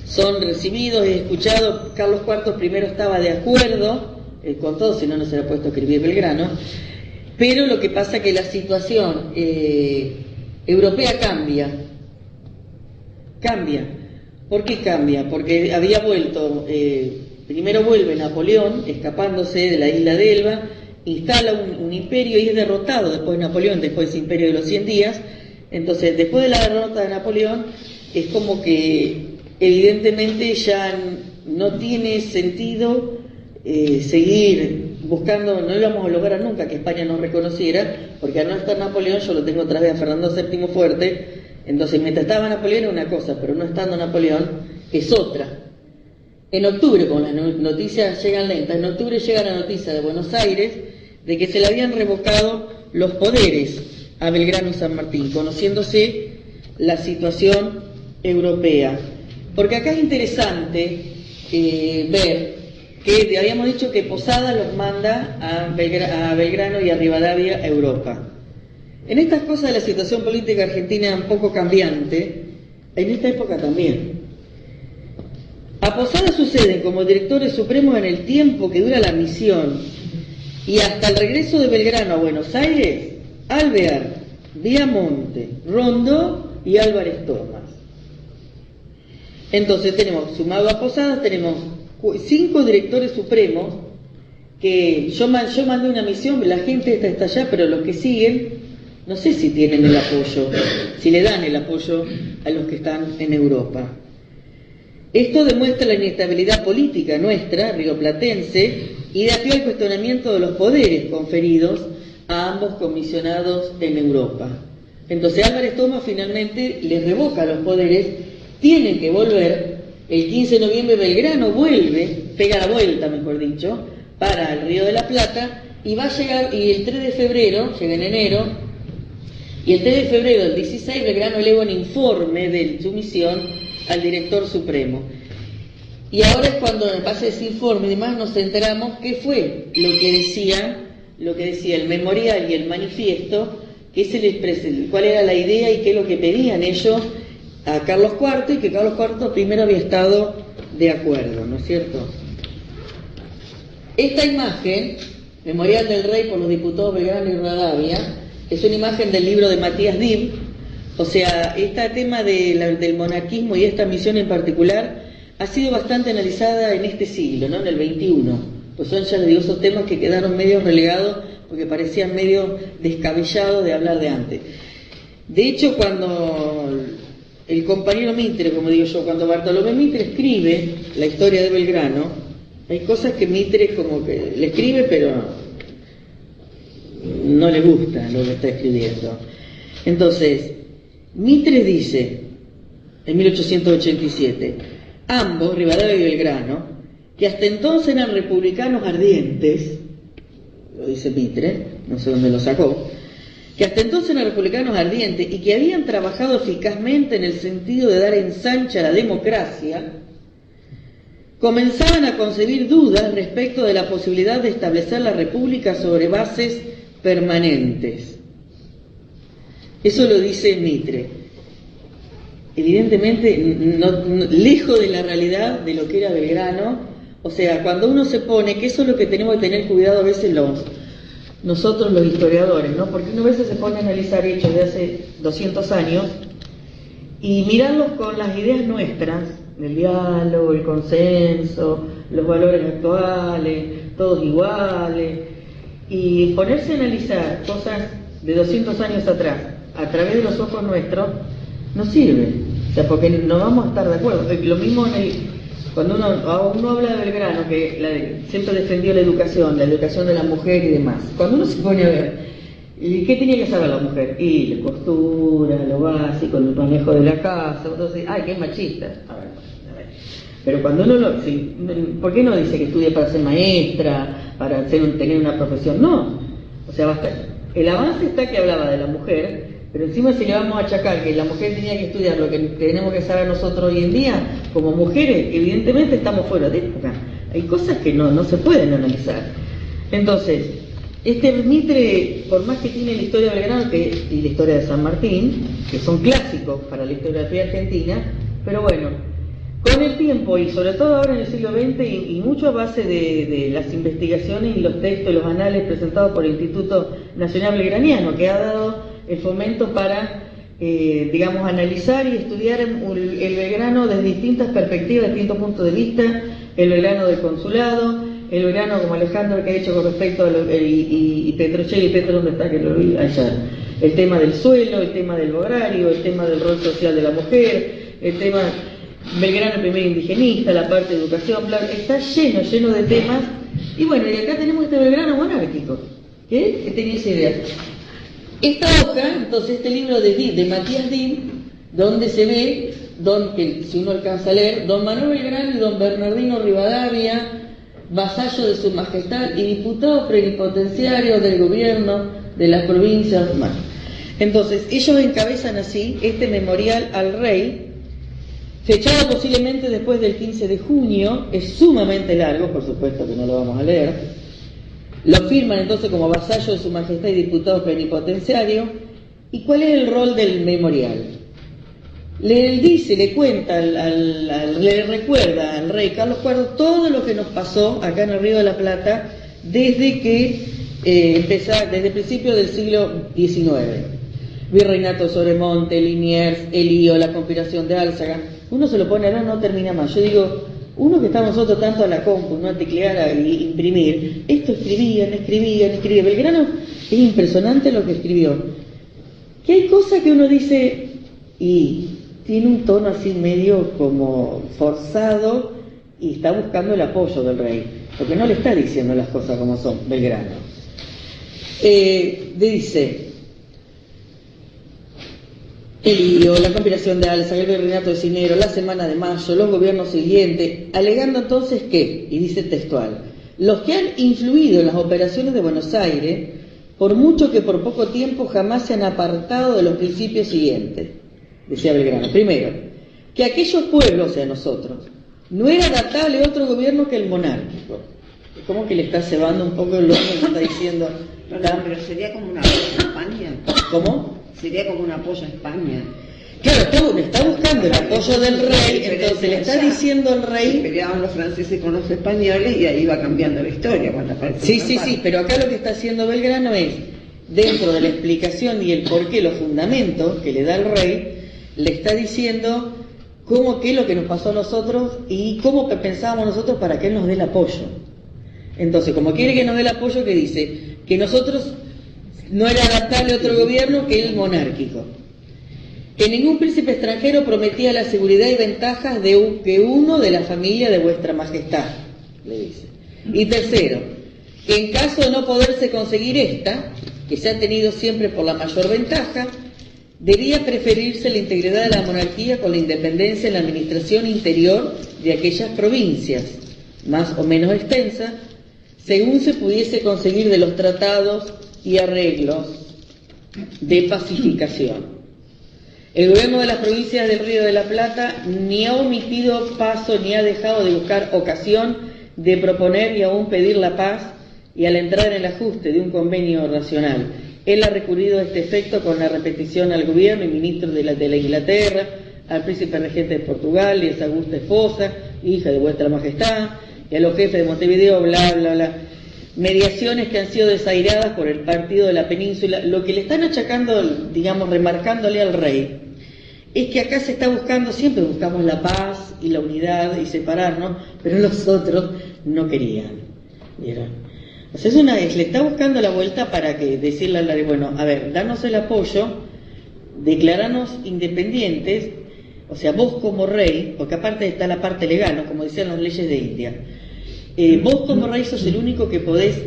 Son recibidos y escuchados. Carlos IV primero estaba de acuerdo con todo, si no, no se le ha puesto a escribir Belgrano, pero lo que pasa es que la situación europea cambia. ¿Por qué cambia? Porque había vuelto, primero vuelve Napoleón, escapándose de la isla de Elba, instala un imperio y es derrotado después de Napoleón, después de ese imperio de los 100 días. Entonces, después de la derrota de Napoleón, es como que evidentemente ya no tiene sentido seguir buscando, no íbamos a lograr nunca que España nos reconociera, porque al no estar Napoleón, yo lo tengo otra vez a Fernando VII fuerte. Entonces, mientras estaba Napoleón era una cosa, pero no estando Napoleón es otra. En octubre, como las noticias llegan lentas, en octubre llega la noticia de Buenos Aires de que se le habían revocado los poderes a Belgrano y San Martín, conociéndose la situación europea. Porque acá es interesante ver que habíamos dicho que Posada los manda a Belgrano y a Rivadavia a Europa. En estas cosas de la situación política argentina un poco cambiante, en esta época también. A Posada suceden como directores supremos en el tiempo que dura la misión y hasta el regreso de Belgrano a Buenos Aires, Alvear, Viamonte, Rondó y Álvarez Thomas. Entonces tenemos, sumado a Posadas, tenemos 5 directores supremos, que yo mandé una misión, la gente está allá, pero los que siguen no sé si tienen el apoyo, si le dan el apoyo a los que están en Europa. Esto demuestra la inestabilidad política nuestra, rioplatense, y da pie al cuestionamiento de los poderes conferidos a ambos comisionados en Europa. Entonces Álvarez Thomas finalmente les revoca los poderes, tienen que volver. El 15 de noviembre Belgrano vuelve, pega la vuelta, mejor dicho, para el Río de la Plata, y va a llegar, y el 3 de febrero, llega en enero, y el 3 de febrero del 16 Belgrano eleva un informe de su misión al director supremo. Y ahora es cuando, en base a ese informe y demás, nos enteramos qué fue lo que decía el memorial y el manifiesto, cuál era la idea y qué es lo que pedían ellos a Carlos IV, y que Carlos IV primero había estado de acuerdo, ¿no es cierto? Esta imagen, Memorial del Rey por los diputados Belgrano y Rivadavia, es una imagen del libro de Matías Dib. O sea, este tema del monarquismo y esta misión en particular ha sido bastante analizada en este siglo, ¿no? En el XXI. Pues son, ya les digo, esos temas que quedaron medio relegados porque parecían medio descabellados de hablar de antes. De hecho, cuando el compañero Mitre, como digo yo, cuando Bartolomé Mitre escribe la historia de Belgrano, hay cosas que Mitre como que le escribe, pero no le gusta lo que está escribiendo. Entonces, Mitre dice, en 1887, ambos, Rivadavia y Belgrano, que hasta entonces eran republicanos ardientes, lo dice Mitre, no sé dónde lo sacó, que hasta entonces eran republicanos ardientes y que habían trabajado eficazmente en el sentido de dar ensanche a la democracia, comenzaban a concebir dudas respecto de la posibilidad de establecer la república sobre bases permanentes. Eso lo dice Mitre. Evidentemente, lejos de la realidad de lo que era Belgrano. O sea, cuando uno se pone, que eso es lo que tenemos que tener cuidado a veces nosotros los historiadores, ¿no? Porque uno a veces se pone a analizar hechos de hace 200 años y mirarlos con las ideas nuestras, el diálogo, el consenso, los valores actuales, todos iguales, y ponerse a analizar cosas de 200 años atrás a través de los ojos nuestros no sirve, o sea, porque no vamos a estar de acuerdo. Lo mismo cuando uno habla de Belgrano, que siempre defendió la educación de la mujer y demás. Cuando uno se pone a ver, ¿qué tenía que saber la mujer? Y la costura, lo básico, el manejo de la casa. Entonces, ¡ay, qué machista! A ver. Pero cuando uno ¿por qué no dice que estudie para ser maestra, para tener una profesión? No. O sea, basta. El avance está que hablaba de la mujer, pero encima si le vamos a achacar que la mujer tenía que estudiar lo que tenemos que saber nosotros hoy en día, como mujeres, evidentemente estamos fuera de época. Hay cosas que no se pueden analizar. Entonces, Mitre, por más que tiene la historia de Belgrano y la historia de San Martín, que son clásicos para la historiografía argentina, pero bueno, con el tiempo y sobre todo ahora en el siglo XX y mucho a base de las investigaciones y los textos y los anales presentados por el Instituto Nacional Belgraniano, que ha dado el fomento para, analizar y estudiar el Belgrano desde distintas perspectivas, distintos puntos de vista, el Belgrano del consulado, el Belgrano como Alejandro que ha hecho con respecto a y Petrocelli, Petro, ¿dónde está? Que lo vi allá. El tema del suelo, el tema del bogrario, el tema del rol social de la mujer, el tema Belgrano primer indigenista, la parte de educación, está lleno de temas. Y bueno, y acá tenemos este Belgrano monárquico, que tenía esa idea. Esta hoja, entonces este libro de Matías Dib, donde se ve, que si uno alcanza a leer, don Manuel Belgrano y don Bernardino Rivadavia, vasallo de su majestad y diputado plenipotenciario del gobierno de las provincias. Entonces, ellos encabezan así este memorial al rey, fechado posiblemente después del 15 de junio, es sumamente largo, por supuesto que no lo vamos a leer. Lo firman entonces como vasallo de su majestad y diputado plenipotenciario. ¿Y cuál es el rol del memorial? Le cuenta, le recuerda al rey Carlos IV todo lo que nos pasó acá en el Río de la Plata desde que desde el principio del siglo XIX. Virreinato Sobremonte, Liniers, el lío, la conspiración de Álzaga. Uno se lo pone ahora, no termina más. Yo digo, uno que estamos nosotros tanto a la compu, no a teclear y imprimir, esto escribían. Belgrano es impresionante lo que escribió. que hay cosas que uno dice y tiene un tono así medio como forzado y está buscando el apoyo del rey, porque no le está diciendo las cosas como son, Belgrano. Dice: el lío, la conspiración de Alza, el virreinato de Cisneros, la semana de mayo, los gobiernos siguientes, alegando entonces que, y dice textual, los que han influido en las operaciones de Buenos Aires, por mucho que por poco tiempo, jamás se han apartado de los principios siguientes, decía Belgrano. Primero, que aquellos pueblos, o sea nosotros, no era adaptable otro gobierno que el monárquico. Es como que le está cebando un poco el horno y está diciendo... Pero sería como un apoyo a España. ¿Cómo? Sería como un apoyo a España. Claro, está buscando el apoyo del rey, entonces le está diciendo al rey... Peleaban los franceses con los españoles y ahí va cambiando la historia. Sí, pero acá lo que está haciendo Belgrano es, dentro de la explicación y el porqué, los fundamentos que le da el rey, le está diciendo cómo, qué es lo que nos pasó a nosotros y cómo pensábamos nosotros para que él nos dé el apoyo. Entonces, como quiere que nos dé el apoyo, que dice que nosotros no era adaptable a otro gobierno que el monárquico. Que ningún príncipe extranjero prometía la seguridad y ventajas que uno de la familia de vuestra majestad, le dice. Y tercero, que en caso de no poderse conseguir esta, que se ha tenido siempre por la mayor ventaja, debía preferirse la integridad de la monarquía con la independencia en la administración interior de aquellas provincias, más o menos extensas, según se pudiese conseguir de los tratados y arreglos de pacificación. El gobierno de las provincias del Río de la Plata ni ha omitido paso ni ha dejado de buscar ocasión de proponer y aún pedir la paz, y al entrar en el ajuste de un convenio racional, él ha recurrido a este efecto con la repetición al gobierno y ministro de la Inglaterra, al príncipe regente de Portugal y a esa Augusta Esposa, hija de vuestra majestad, y a los jefes de Montevideo, bla, bla, bla. Mediaciones que han sido desairadas por el partido de la península. Lo que le están achacando, digamos, remarcándole al rey, es que acá se está buscando, siempre buscamos la paz y la unidad y separarnos, pero los otros no querían. ¿Vieron? O sea, le está buscando la vuelta para que decirle al rey, bueno, a ver, danos el apoyo, declararnos independientes, o sea, vos como rey, porque aparte está la parte legal, ¿no? Como decían las leyes de India, vos como rey sos el único que podés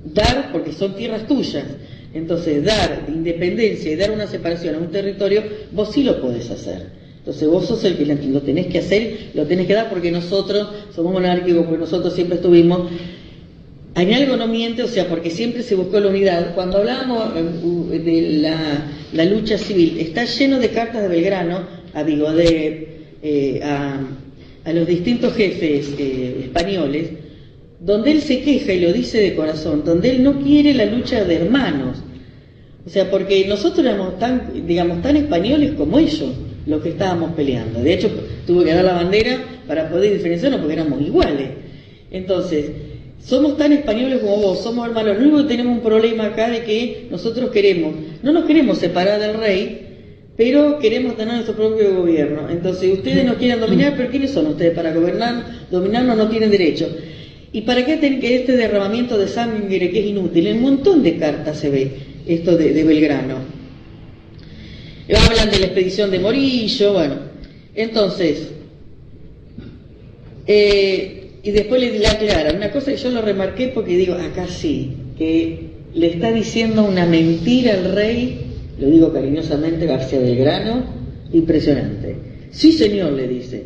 dar, porque son tierras tuyas, entonces dar independencia y dar una separación a un territorio, vos sí lo podés hacer. Entonces vos sos el que lo tenés que hacer, lo tenés que dar, porque nosotros somos monárquicos, porque nosotros siempre estuvimos... En algo no miente, o sea, porque siempre se buscó la unidad. Cuando hablábamos de la lucha civil, está lleno de cartas de Belgrano a Vigodet, a los distintos jefes españoles, donde él se queja y lo dice de corazón, donde él no quiere la lucha de hermanos. O sea, porque nosotros éramos tan, digamos, tan españoles como ellos, los que estábamos peleando. De hecho, tuvo que dar la bandera para poder diferenciarnos porque éramos iguales. Entonces, somos tan españoles como vos, somos hermanos. Lo único que tenemos un problema acá de que nosotros no nos queremos separar del rey, pero queremos tener nuestro propio gobierno. Entonces, ustedes nos quieren dominar, pero ¿quiénes son ustedes para gobernar? Dominarnos no tienen derecho. ¿Y para qué tienen que este derramamiento de sangre que es inútil? En un montón de cartas se ve esto de Belgrano. Hablan de la expedición de Morillo, bueno. Entonces, y después le aclaran una cosa que yo lo remarqué porque digo, acá sí, que le está diciendo una mentira al rey, lo digo cariñosamente, García Belgrano, impresionante. Sí, señor, le dice,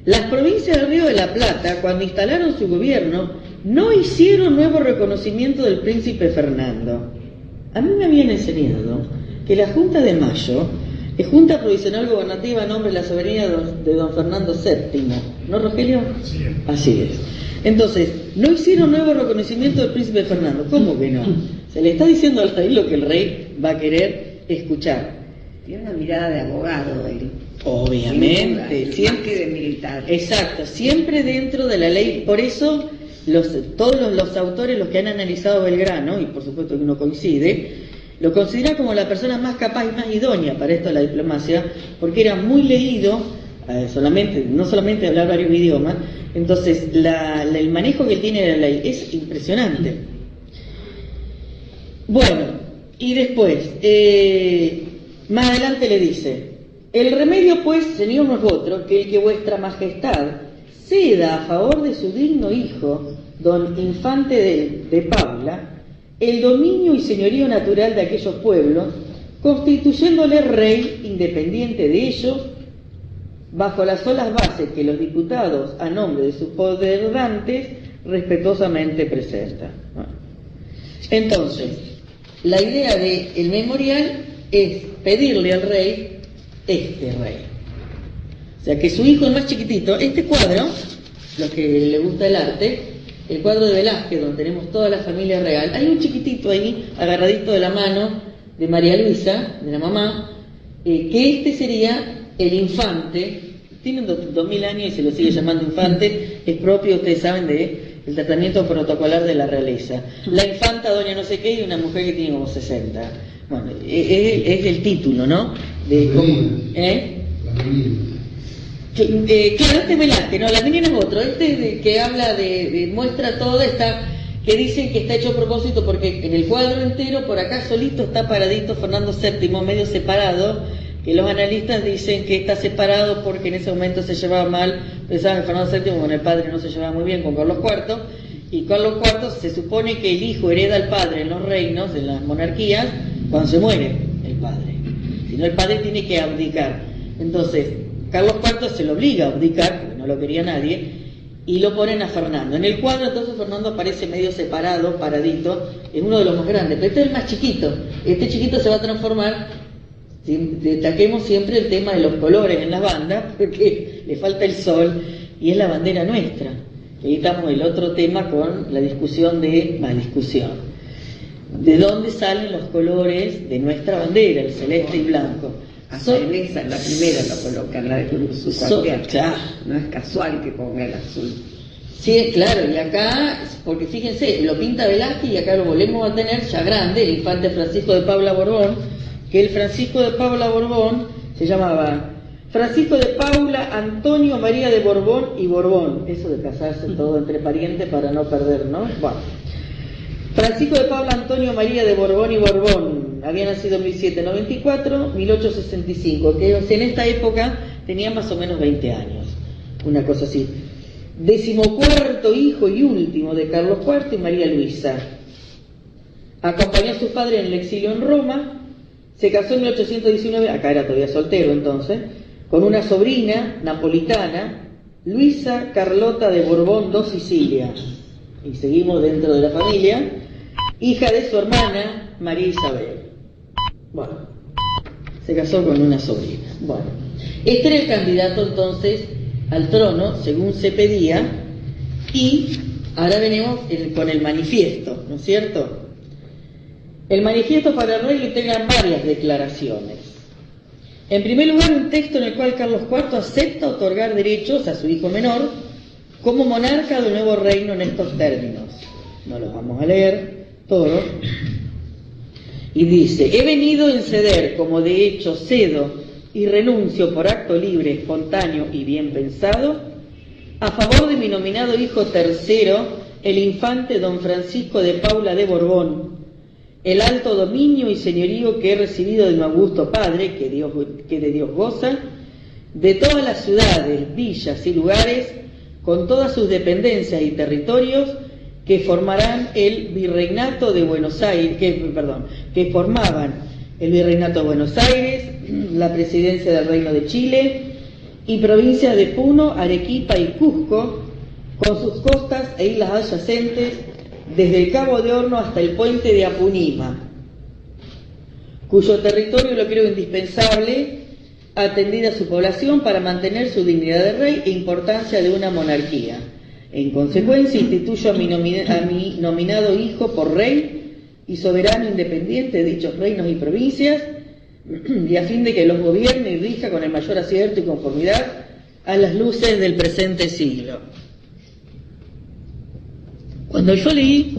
las provincias del Río de la Plata, cuando instalaron su gobierno, no hicieron nuevo reconocimiento del príncipe Fernando. A mí me habían enseñado que la Junta de Mayo es Junta Provisional Gobernativa a nombre de la soberanía de don Fernando VII, ¿no, Rogelio? Sí. Así es. Entonces, no hicieron nuevo reconocimiento del príncipe Fernando. ¿Cómo que no? Se le está diciendo al rey lo que el rey va a querer escuchar. Tiene una mirada de abogado él. Obviamente, siempre que de militar. Exacto, siempre dentro de la ley. Por eso todos los autores, los que han analizado Belgrano, y por supuesto que uno coincide, lo considera como la persona más capaz y más idónea para esto de la diplomacia, porque era muy leído, no solamente hablar varios idiomas. Entonces el manejo que él tiene de la ley es impresionante. Bueno, Y después, más adelante le dice: el remedio pues, señor, no es otro que el que vuestra majestad ceda a favor de su digno hijo, don Infante de Paula, el dominio y señorío natural de aquellos pueblos, constituyéndole rey independiente de ellos, bajo las solas bases que los diputados, a nombre de sus poderdantes, respetuosamente presentan. Entonces, la idea del memorial es pedirle al rey este rey. O sea, que su hijo, el más chiquitito, este cuadro, los que le gusta el arte, el cuadro de Velázquez, donde tenemos toda la familia real, hay un chiquitito ahí, agarradito de la mano de María Luisa, de la mamá, que este sería el infante. Tiene 2000 años y se lo sigue llamando infante, es propio, ustedes saben, del tratamiento protocolar de la realeza. La infanta doña no sé qué y una mujer que tiene como 60. Bueno, es el título, ¿no? De cómo, claro, este Velázquez, no, la menina es otro, que habla muestra todo, que dicen que está hecho a propósito porque en el cuadro entero, por acá solito está paradito Fernando VII, medio separado, que los analistas dicen que está separado porque en ese momento se llevaba mal, pensaban que Fernando VII con el padre no se llevaba muy bien con Carlos IV, y Carlos IV se supone que el hijo hereda al padre en los reinos, en las monarquías, cuando se muere el padre. Si no, el padre tiene que abdicar. Entonces, Carlos IV se lo obliga a abdicar, porque no lo quería nadie, y lo ponen a Fernando. En el cuadro, entonces, Fernando aparece medio separado, paradito, es uno de los más grandes, pero este es el más chiquito. Este chiquito se va a transformar, destaquemos siempre el tema de los colores en las bandas, porque le falta el sol, y es la bandera nuestra. Ahí estamos el otro tema con la discusión ¿de dónde salen los colores de nuestra bandera, el celeste y blanco? En esa, la primera lo colocan, la de Cruz claro. No es casual que ponga el azul. Sí, claro, y acá, porque fíjense, lo pinta Velázquez y acá lo volvemos a tener ya grande, el infante Francisco de Paula Borbón, que el Francisco de Paula Borbón se llamaba Francisco de Paula Antonio María de Borbón y Borbón, eso de casarse todo entre parientes para no perder, ¿no? Bueno, Francisco de Paula Antonio María de Borbón y Borbón, había nacido en 1794, 1865, que en esta época tenía más o menos 20 años, una cosa así. 14º hijo y último de Carlos IV y María Luisa. Acompañó a sus padres en el exilio en Roma, se casó en 1819, acá era todavía soltero entonces, con una sobrina napolitana, Luisa Carlota de Borbón do Sicilia. Y seguimos dentro de la familia, hija de su hermana María Isabel. Bueno, se casó con una sobrina. Bueno, este era el candidato entonces al trono, según se pedía, y ahora venimos con el manifiesto, ¿no es cierto? El manifiesto para el rey lo integran varias declaraciones. En primer lugar, un texto en el cual Carlos IV acepta otorgar derechos a su hijo menor como monarca del nuevo reino en estos términos. No los vamos a leer todos. Y dice: he venido en ceder, como de hecho cedo y renuncio por acto libre, espontáneo y bien pensado, a favor de mi nominado hijo tercero, el infante don Francisco de Paula de Borbón, el alto dominio y señorío que he recibido de mi augusto padre, que de Dios goza, de todas las ciudades, villas y lugares, con todas sus dependencias y territorios, que formarán el virreinato de Buenos Aires, que formaban el virreinato de Buenos Aires, la presidencia del Reino de Chile y provincias de Puno, Arequipa y Cusco, con sus costas e islas adyacentes, desde el Cabo de Horno hasta el puente de Apunima, cuyo territorio lo creo indispensable, atendida su población para mantener su dignidad de rey e importancia de una monarquía. En consecuencia, instituyo a mi nominado hijo por rey y soberano independiente de dichos reinos y provincias, y a fin de que los gobierne y rija con el mayor acierto y conformidad a las luces del presente siglo. Cuando yo leí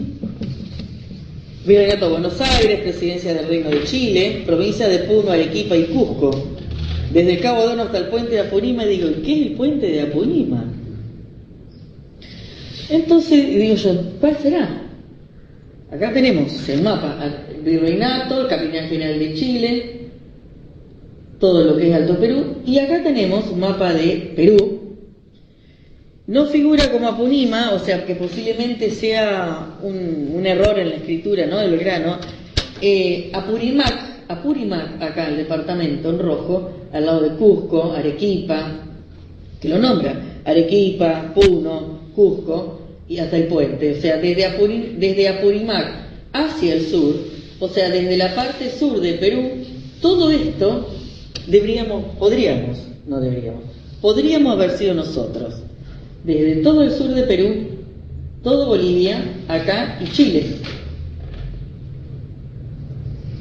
Virreinato de Buenos Aires, presidencia del Reino de Chile, provincia de Puno, Arequipa y Cusco, desde el Cabo de Horno hasta el puente de Apunima, digo, ¿qué es el puente de Apunima? Entonces digo yo, ¿cuál será? Acá tenemos el mapa, el virreinato, el Capitán General de Chile, todo lo que es Alto Perú, y acá tenemos un mapa de Perú. No figura como Apurímac, o sea que posiblemente sea un error en la escritura, ¿no?, de Belgrano. Apurímac, acá el departamento en rojo, al lado de Cusco, Arequipa, que lo nombra, Arequipa, Puno, Cusco y hasta el puente, o sea, desde Apurímac hacia el sur, o sea, desde la parte sur de Perú, todo esto podríamos haber sido nosotros, desde todo el sur de Perú, todo Bolivia, acá y Chile.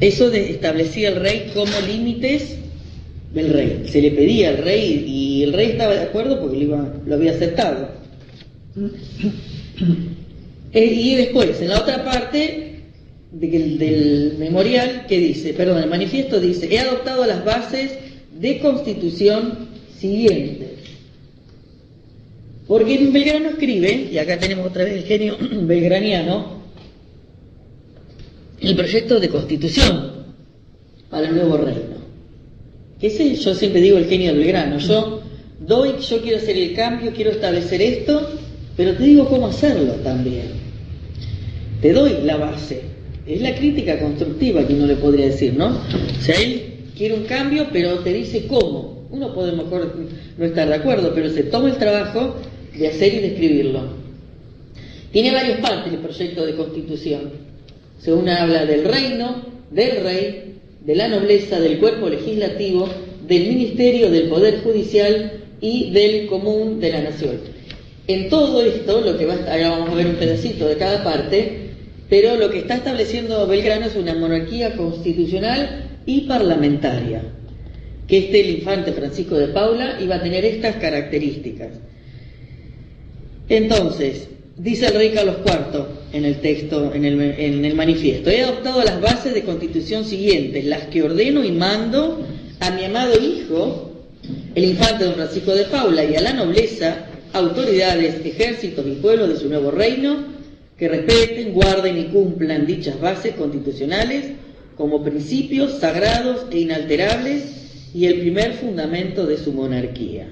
Eso establecía el rey como límites del rey. Se le pedía al rey y el rey estaba de acuerdo porque lo había aceptado. Y después, en la otra parte del memorial, el manifiesto dice: he adoptado las bases de constitución siguientes. Porque Belgrano escribe, y acá tenemos otra vez el genio belgraniano, el proyecto de constitución para el nuevo reino. Ese, yo siempre digo, el genio de Belgrano. Yo quiero hacer el cambio, quiero establecer esto, pero te digo cómo hacerlo también. Te doy la base. Es la crítica constructiva que uno le podría decir, ¿no? O sea, él quiere un cambio, pero te dice cómo. Uno puede mejor no estar de acuerdo, pero se toma el trabajo de hacer y de escribirlo. Tiene varias partes el proyecto de constitución. Según habla del reino, del rey, de la nobleza, del cuerpo legislativo, del ministerio, del poder judicial y del común de la nación. En todo esto, ahora vamos a ver un pedacito de cada parte, pero lo que está estableciendo Belgrano es una monarquía constitucional y parlamentaria, que el infante Francisco de Paula iba a tener estas características. Entonces, dice el rey Carlos IV en el texto, en el manifiesto: he adoptado las bases de constitución siguientes, las que ordeno y mando a mi amado hijo, el infante don Francisco de Paula, y a la nobleza, autoridades, ejércitos y pueblos de su nuevo reino, que respeten, guarden y cumplan dichas bases constitucionales como principios sagrados e inalterables y el primer fundamento de su monarquía.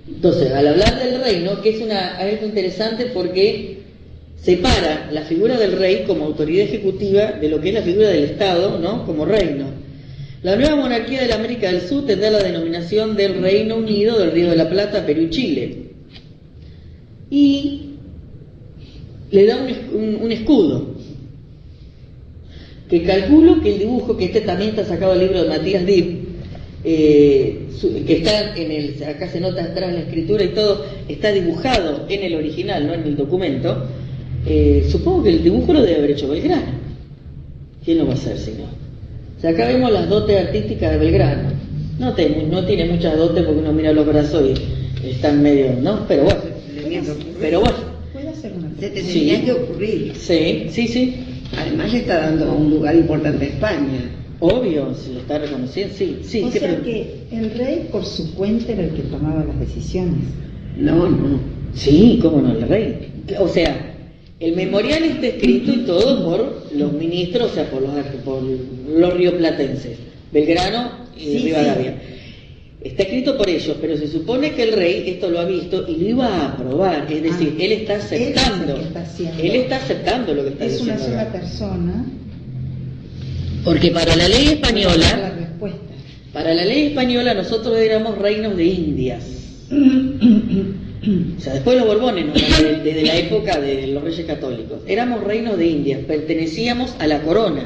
Entonces, al hablar del reino, que es algo interesante porque separa la figura del rey como autoridad ejecutiva de lo que es la figura del Estado, ¿no?, como reino. La nueva monarquía de la América del Sur tendrá la denominación del Reino Unido del Río de la Plata, Perú y Chile. Y le da un escudo, que calculo que el dibujo, que también está sacado del libro de Matías Dib, que está acá se nota atrás la escritura y todo, está dibujado en el original, no en el documento. Supongo que el dibujo lo debe haber hecho Belgrano. ¿Quién lo va a hacer si no? O sea, acá vemos las dotes artísticas de Belgrano. No tiene muchas dotes porque uno mira los brazos y están medio, ¿no? Pero bueno. ¿Puede hacer una? Se te Sí. tenía que ocurrir. Sí. Además le está dando un lugar importante a España. Obvio, se lo está reconociendo, sí. O sea que el rey por su cuenta era el que tomaba las decisiones. No. Sí, cómo no, el rey. O sea, el memorial está escrito y todo por los ministros, o sea, por los rioplatenses, Belgrano y Rivadavia. Sí. Está escrito por ellos, pero se supone que el rey esto lo ha visto y lo iba a aprobar, es decir, él está aceptando. Él está aceptando lo que está diciendo. Es una sola persona. Porque para la ley española, nosotros éramos reinos de Indias. O sea, después los Borbones, ¿no?, desde la época de los reyes católicos. Éramos reinos de Indias, pertenecíamos a la corona,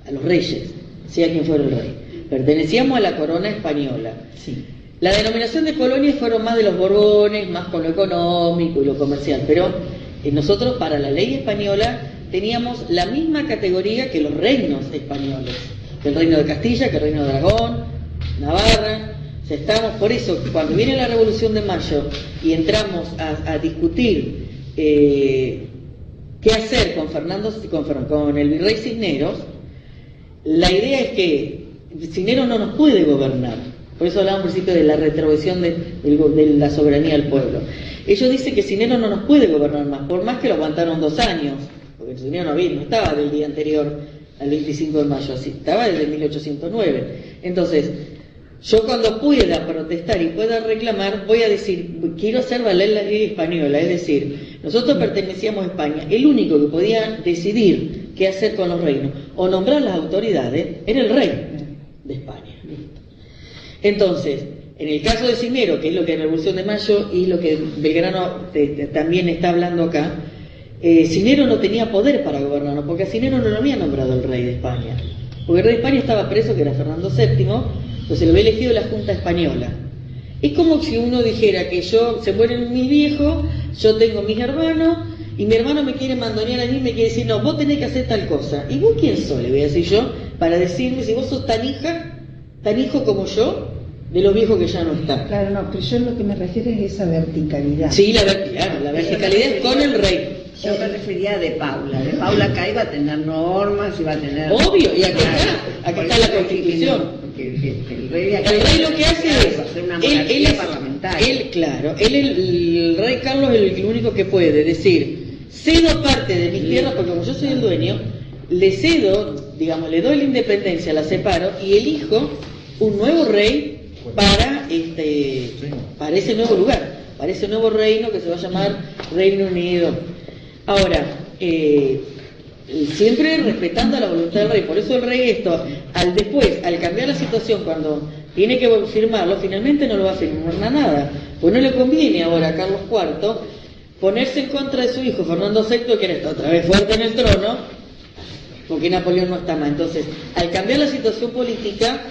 a los reyes, sea quien fuera el rey. Pertenecíamos a la corona española. Sí. La denominación de colonias fueron más de los Borbones, más con lo económico y lo comercial, pero nosotros para la ley española teníamos la misma categoría que los reinos españoles, que el reino de Castilla, que el reino de Aragón, Navarra. O sea, estamos, por eso, cuando viene la Revolución de Mayo y entramos a discutir qué hacer con el virrey Cisneros, la idea es que Cisneros no nos puede gobernar. Por eso hablamos al principio de la retroversión de la soberanía del pueblo. Ellos dicen que Cisneros no nos puede gobernar más, por más que lo aguantaron 2 años, porque el señor no estaba del día anterior al 25 de mayo, así, estaba desde 1809. Entonces, yo cuando pueda protestar y pueda reclamar, voy a decir, quiero hacer valer la ley española, es decir, nosotros pertenecíamos a España, el único que podía decidir qué hacer con los reinos o nombrar las autoridades era el rey de España. Entonces, en el caso de Cisneros, que es lo que es la Revolución de Mayo y lo que Belgrano también está hablando acá, Cisneros no tenía poder para gobernarnos, porque a Cisneros no lo había nombrado el rey de España, porque el rey de España estaba preso, que era Fernando VII, entonces lo había elegido la Junta Española. Es como si uno dijera que se mueren mis viejos, yo tengo mis hermanos, y mi hermano me quiere mandonear a mí, me quiere decir, no, vos tenés que hacer tal cosa. ¿Y vos quién sos? Le voy a decir yo, para decirme si vos sos tan hijo como yo, de los viejos que ya no están. Claro, no, pero yo lo que me refiero es esa verticalidad. Sí, la verticalidad es con el rey. Yo me refería de Paula. De Paula acá iba a tener normas, iba a tener... Obvio, y acá está la Constitución. Porque el rey de acá... El rey lo que hace es... hacer una monarquía parlamentaria. El rey Carlos es el único que puede decir, cedo parte de mis tierras, porque como yo soy el dueño, le cedo, digamos, le doy la independencia, la separo, y elijo un nuevo rey para ese nuevo lugar, para ese nuevo reino que se va a llamar Reino Unido. Ahora, siempre respetando la voluntad del rey, por eso el rey al cambiar la situación, cuando tiene que firmarlo, finalmente no lo va a firmar nada, pues no le conviene ahora a Carlos IV ponerse en contra de su hijo Fernando VI, que está otra vez fuerte en el trono, porque Napoleón no está más. Entonces, al cambiar la situación política,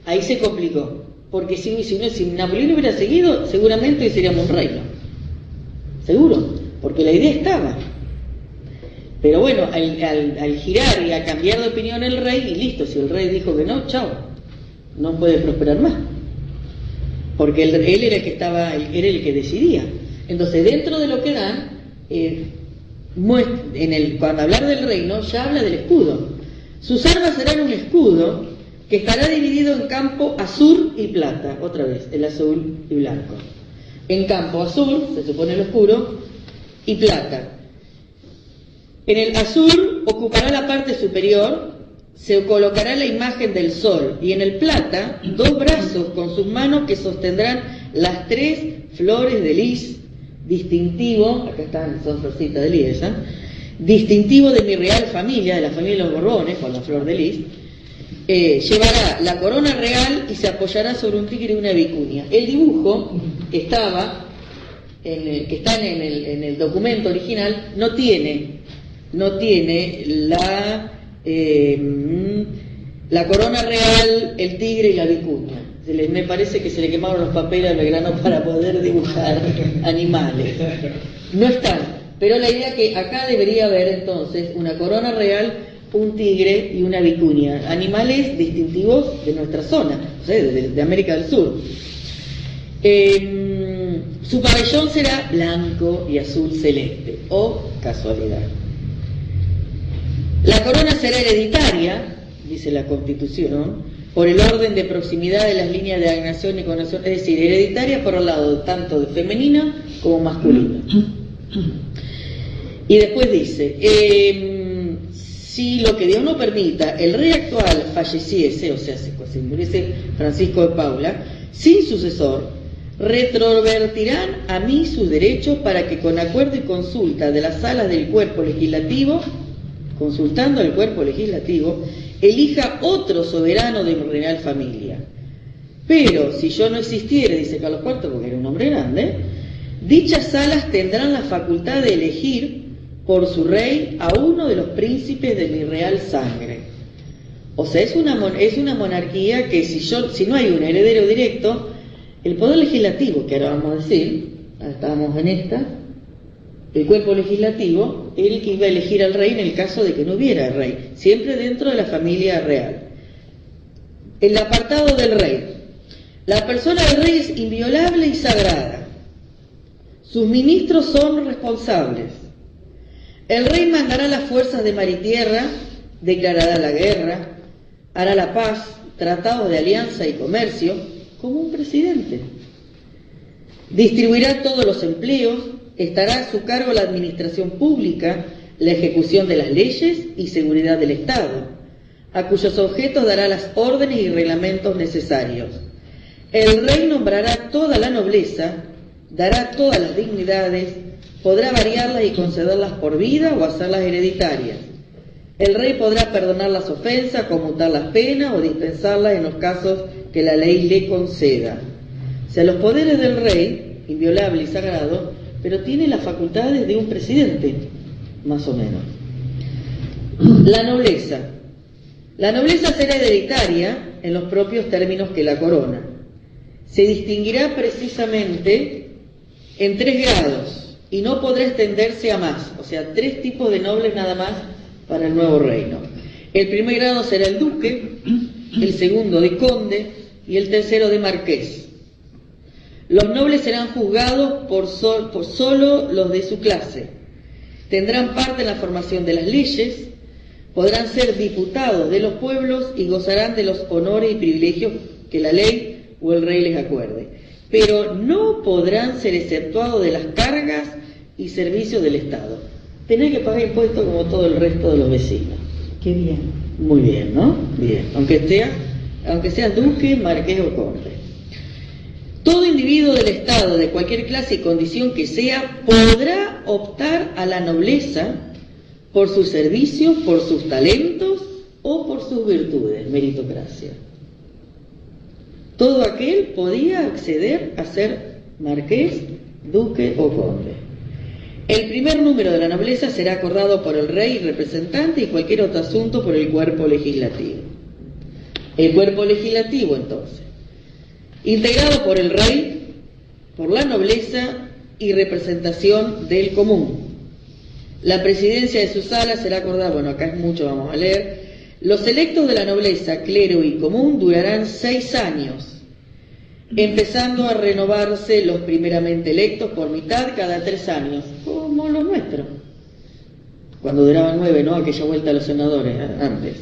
ahí se complicó. Porque si Napoleón hubiera seguido, seguramente hoy seríamos un reino. Seguro, porque la idea estaba. Pero bueno, al girar y a cambiar de opinión el rey, y listo, si el rey dijo que no, chao, no puede prosperar más. Porque él era el que era el que decidía. Entonces, dentro de lo que dan, cuando hablar del reino, ya habla del escudo. Sus armas serán un escudo que estará dividido en campo azul y plata, otra vez, el azul y blanco. En campo azul, se supone el oscuro, y plata. En el azul ocupará la parte superior, se colocará la imagen del sol, y en el plata, 2 brazos con sus manos que sostendrán las 3 flores de lis, distintivo, acá están, son florcitas de lis, ¿eh? Distintivo de mi real familia, de la familia de los Borbones, con la flor de lis. Llevará la corona real y se apoyará sobre un tigre y una vicuña. El dibujo que está en el documento original no tiene la corona real, el tigre y la vicuña. Me parece que se le quemaron los papeles a Belgrano para poder dibujar animales. No están, pero la idea que acá debería haber entonces una corona real, un tigre y una vicuña, animales distintivos de nuestra zona, o sea, de América del Sur. Su pabellón será blanco y azul celeste, o casualidad. La corona será hereditaria, dice la Constitución, por el orden de proximidad de las líneas de agnación y coronación, es decir, hereditaria por el lado tanto de femenina como masculina. Y después dice, si lo que Dios no permita, el rey actual falleciese, o sea, si muriese Francisco de Paula, sin sucesor, retrovertirán a mí sus derechos para que con acuerdo y consulta de las salas del cuerpo legislativo, consultando al cuerpo legislativo, elija otro soberano de mi real familia. Pero si yo no existiera, dice Carlos IV, porque era un hombre grande, dichas salas tendrán la facultad de elegir por su rey a uno de los príncipes de mi real sangre. O sea, es una monarquía que si no hay un heredero directo, el poder legislativo, que ahora vamos a decir, estábamos en esta, el cuerpo legislativo era el que iba a elegir al rey en el caso de que no hubiera rey, siempre dentro de la familia real. El apartado del rey. La persona del rey es inviolable y sagrada. Sus ministros son responsables. El rey mandará las fuerzas de mar y tierra, declarará la guerra, hará la paz, tratados de alianza y comercio, como un presidente. Distribuirá todos los empleos, estará a su cargo la administración pública, la ejecución de las leyes y seguridad del Estado, a cuyos objetos dará las órdenes y reglamentos necesarios. El rey nombrará toda la nobleza, dará todas las dignidades, podrá variarlas y concederlas por vida o hacerlas hereditarias. El rey podrá perdonar las ofensas, conmutar las penas o dispensarlas en los casos que la ley le conceda. O sea, los poderes del rey, inviolable y sagrado, pero tiene las facultades de un presidente, más o menos. La nobleza. La nobleza será hereditaria en los propios términos que la corona. Se distinguirá precisamente en 3 grados y no podrá extenderse a más, o sea, 3 tipos de nobles nada más para el nuevo reino. El primer grado será el duque, el segundo de conde y el tercero de marqués. Los nobles serán juzgados por solo los de su clase. Tendrán parte en la formación de las leyes, podrán ser diputados de los pueblos y gozarán de los honores y privilegios que la ley o el rey les acuerde, pero no podrán ser exceptuados de las cargas y servicios del Estado. Tenés que pagar impuestos como todo el resto de los vecinos. Qué bien. Muy bien, ¿no? Bien, aunque sea duque, marqués o conde. Todo individuo del Estado, de cualquier clase y condición que sea, podrá optar a la nobleza por sus servicios, por sus talentos o por sus virtudes, meritocracia. Todo aquel podía acceder a ser marqués, duque o conde. El primer número de la nobleza será acordado por el rey y representante y cualquier otro asunto por el cuerpo legislativo. El cuerpo legislativo, entonces, integrado por el rey, por la nobleza y representación del común. La presidencia de su sala será acordada, bueno, acá es mucho, vamos a leer. Los electos de la nobleza, clero y común durarán 6 años, empezando a renovarse los primeramente electos por mitad cada 3 años, como los nuestros, cuando duraban 9, ¿no? Aquella vuelta a los senadores, antes.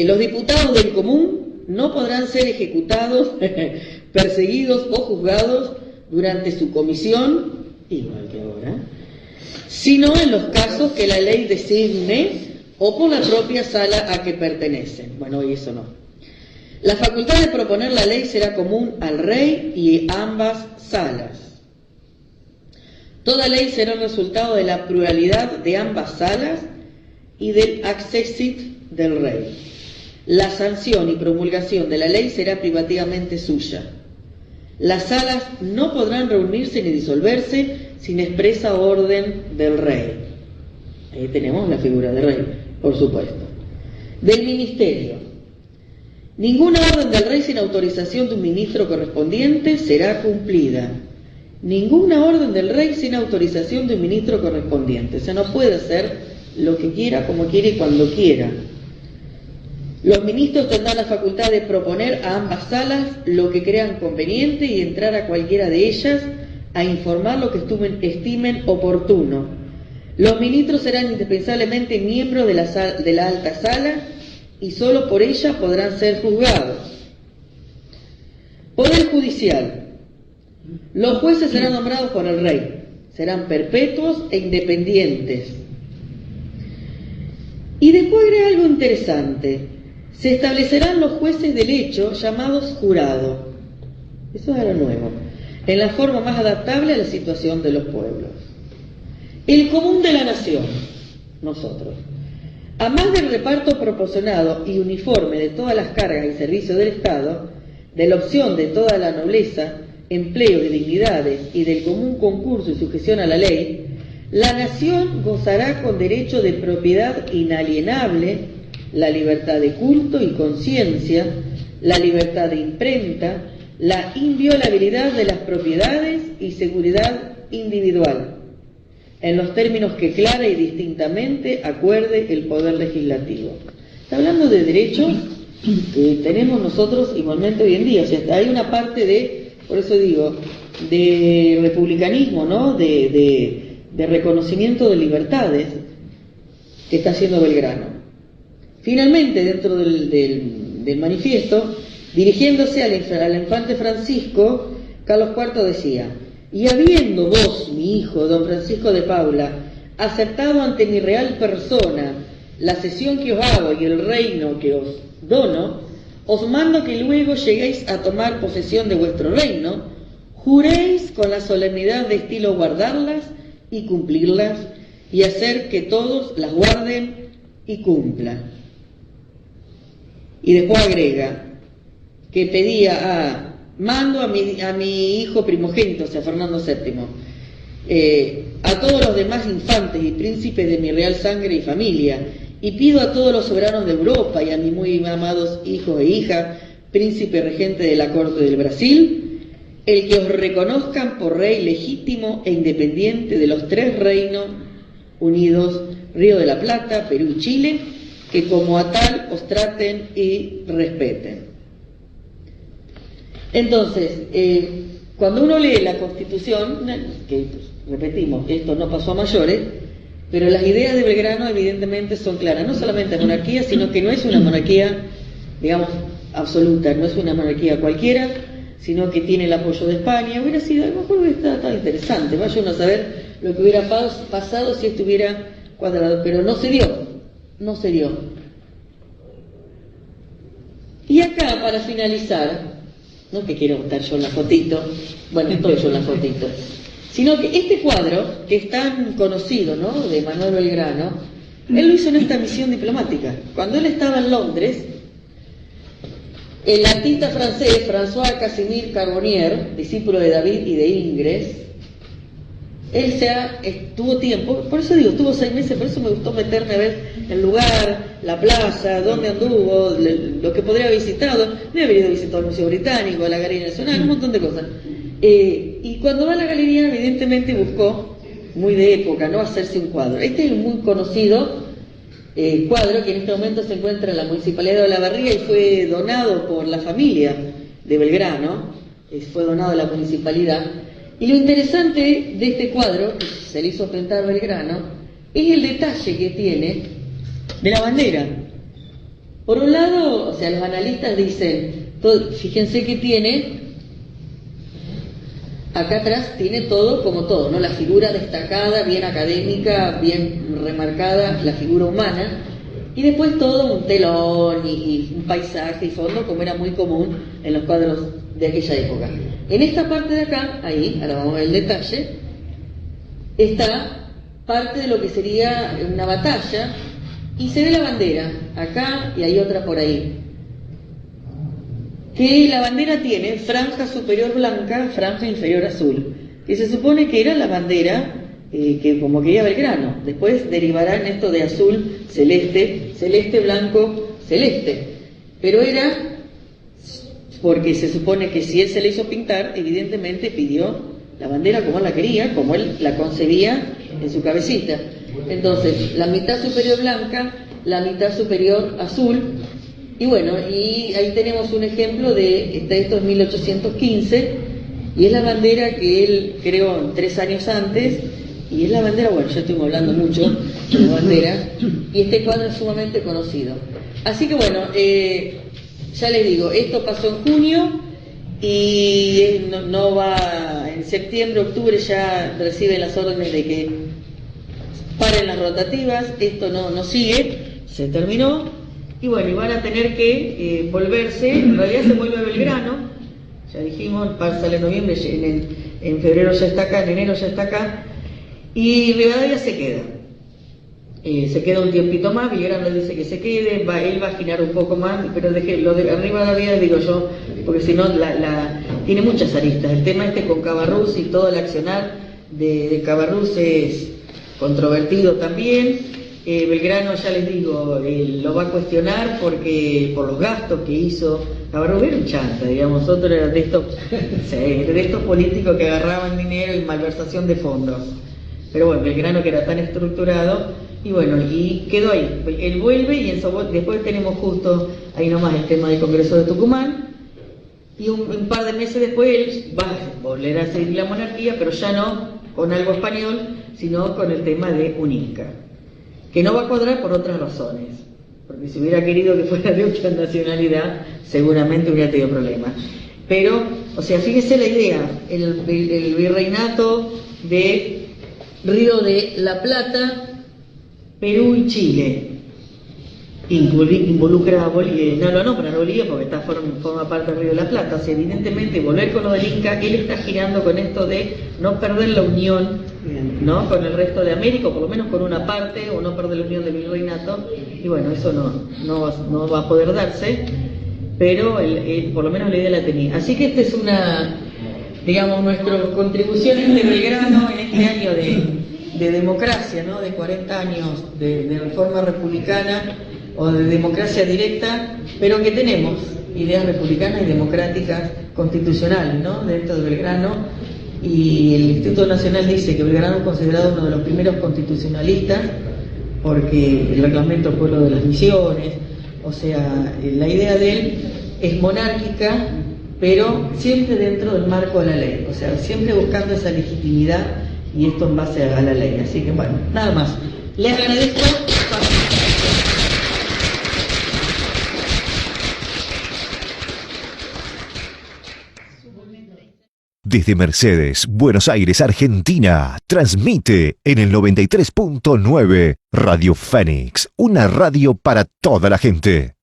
Los diputados del común no podrán ser ejecutados, perseguidos o juzgados durante su comisión, igual que ahora, sino en los casos que la ley designe o por la propia sala a que pertenecen. Bueno, y eso no. La facultad de proponer la ley será común al rey y ambas salas. Toda ley será el resultado de la pluralidad de ambas salas y del accessit del rey. La sanción y promulgación de la ley será privativamente suya. Las salas no podrán reunirse ni disolverse sin expresa orden del rey. Ahí tenemos la figura del rey, por supuesto. Del ministerio. Ninguna orden del rey sin autorización de un ministro correspondiente será cumplida. Ninguna orden del rey sin autorización de un ministro correspondiente. O sea, no puede hacer lo que quiera, como quiera y cuando quiera. Los ministros tendrán la facultad de proponer a ambas salas lo que crean conveniente y entrar a cualquiera de ellas a informar lo que estimen oportuno. Los ministros serán indispensablemente miembros de la alta sala y solo por ella podrán ser juzgados. Poder judicial. Los jueces serán nombrados por el rey, serán perpetuos e independientes. Y después agrega algo interesante. Se establecerán los jueces del hecho llamados jurados. Eso es algo nuevo. En la forma más adaptable a la situación de los pueblos. El común de la nación, nosotros. A más del reparto proporcionado y uniforme de todas las cargas y servicios del Estado, de la opción de toda la nobleza, empleo de dignidades y del común concurso y sujeción a la ley, la nación gozará con derecho de propiedad inalienable, la libertad de culto y conciencia, la libertad de imprenta, la inviolabilidad de las propiedades y seguridad individual, en los términos que clara y distintamente acuerde el Poder Legislativo. Está hablando de derechos que tenemos nosotros igualmente hoy en día. O sea, hay una parte de, por eso digo, de republicanismo, ¿no? De reconocimiento de libertades que está haciendo Belgrano. Finalmente, dentro del manifiesto, dirigiéndose al infante Francisco, Carlos IV decía: y habiendo vos, mi hijo, don Francisco de Paula, aceptado ante mi real persona la cesión que os hago y el reino que os dono, os mando que luego lleguéis a tomar posesión de vuestro reino, juréis con la solemnidad de estilo guardarlas y cumplirlas, y hacer que todos las guarden y cumplan. Y después agrega que pedía mando a mi hijo primogénito, o sea, Fernando VII, a todos los demás infantes y príncipes de mi real sangre y familia, y pido a todos los soberanos de Europa y a mis muy amados hijos e hijas, príncipe regente de la corte del Brasil, el que os reconozcan por rey legítimo e independiente de los 3 reinos unidos, Río de la Plata, Perú y Chile, que como a tal os traten y respeten. Entonces, cuando uno lee la Constitución, que repetimos, esto no pasó a mayores, pero las ideas de Belgrano evidentemente son claras, no solamente la monarquía, sino que no es una monarquía, digamos, absoluta, no es una monarquía cualquiera, sino que tiene el apoyo de España. Hubiera sido, a lo mejor hubiera estado interesante, vaya uno a saber lo que hubiera pasado si esto hubiera cuadrado, pero no se dio. Y acá, para finalizar, no que quiero estar yo en la fotito, bueno, estoy yo en la fotito, sino que este cuadro, que es tan conocido, ¿no?, de Manuel Belgrano, él lo hizo en esta misión diplomática. Cuando él estaba en Londres, el artista francés François Casimir Carbonnier, discípulo de David y de Ingres, él tuvo tiempo, por eso digo, estuvo 6 meses, por eso me gustó meterme a ver el lugar, la plaza, dónde anduvo, lo que podría haber visitado. Debe haber ido a visitar el Museo Británico, la Galería Nacional, un montón de cosas. Y cuando va a la galería, evidentemente buscó, muy de época, ¿no?, hacerse un cuadro. Este es un muy conocido cuadro que en este momento se encuentra en la Municipalidad de Olavarría y fue donado por la familia de Belgrano, fue donado a la municipalidad. Y lo interesante de este cuadro, que se le hizo pintar a Belgrano, es el detalle que tiene de la bandera. Por un lado, o sea, los analistas dicen, fíjense que tiene, acá atrás tiene todo como todo, ¿no? La figura destacada, bien académica, bien remarcada, la figura humana, y después todo un telón y un paisaje y fondo, como era muy común en los cuadros de aquella época. En esta parte de acá, ahí, ahora vamos a ver el detalle, está parte de lo que sería una batalla, y se ve la bandera, acá y hay otra por ahí. Que la bandera tiene franja superior blanca, franja inferior azul, que se supone que era la bandera que como quería Belgrano. Después derivará en esto de azul, celeste, celeste, blanco, celeste. Pero era porque se supone que si él se le hizo pintar, evidentemente pidió la bandera como él la quería, como él la concebía en su cabecita. Entonces, la mitad superior blanca, la mitad superior azul. Y bueno, y ahí tenemos un ejemplo de, esto es 1815, y es la bandera que él creó 3 años antes, y es la bandera, bueno, ya estuvimos hablando mucho de la bandera, y este cuadro es sumamente conocido. Así que bueno, ya les digo, esto pasó en junio, y no va, en septiembre, octubre ya reciben las órdenes de que paren las rotativas, esto no sigue, se terminó. Y bueno, y van a tener que volverse, en realidad se vuelve a Belgrano, ya dijimos, sale en noviembre, en febrero ya está acá, en enero ya está acá, y Rivadavia se queda un tiempito más. Belgrano dice que se quede, él va a girar un poco más, pero lo de Rivadavia digo yo, porque si no, tiene muchas aristas. El tema con Cabarrús y todo el accionar de Cabarrús es controvertido también. Belgrano, ya les digo, lo va a cuestionar por los gastos que hizo. Cabarrús era un chanta, digamos, nosotros eran de estos políticos que agarraban dinero y malversación de fondos. Pero bueno, Belgrano, que era tan estructurado, y bueno, y quedó ahí. Él vuelve y después tenemos justo ahí nomás el tema del Congreso de Tucumán, y un par de meses después él va a volver a seguir la monarquía, pero ya no con algo español, sino con el tema de un inca, que no va a cuadrar por otras razones, porque si hubiera querido que fuera de otra nacionalidad, seguramente hubiera tenido problemas. Pero, o sea, fíjese la idea, el virreinato de Río de la Plata, Perú y Chile. Involucra a Bolivia, no lo nombran a Bolivia porque forma parte del Río de la Plata. O sea, evidentemente, volver con lo del Inca, él está girando con esto de no perder la unión, ¿no?, con el resto de América, o por lo menos con una parte, o no perder la unión del virreinato. Y bueno, eso no va a poder darse, pero por lo menos la idea la tenía. Así que esta es digamos, nuestra contribución de Belgrano en este año de democracia, ¿no?, de 40 años de reforma republicana o de democracia directa, pero que tenemos ideas republicanas y democráticas constitucionales, ¿no?, dentro de Belgrano. Y el Instituto Nacional dice que Belgrano es considerado uno de los primeros constitucionalistas porque el reglamento del pueblo de las misiones, o sea, la idea de él es monárquica, pero siempre dentro del marco de la ley, o sea, siempre buscando esa legitimidad y esto en base a la ley. Así que bueno, nada más. Les agradezco. Desde Mercedes, Buenos Aires, Argentina, transmite en el 93.9 Radio Fénix, una radio para toda la gente.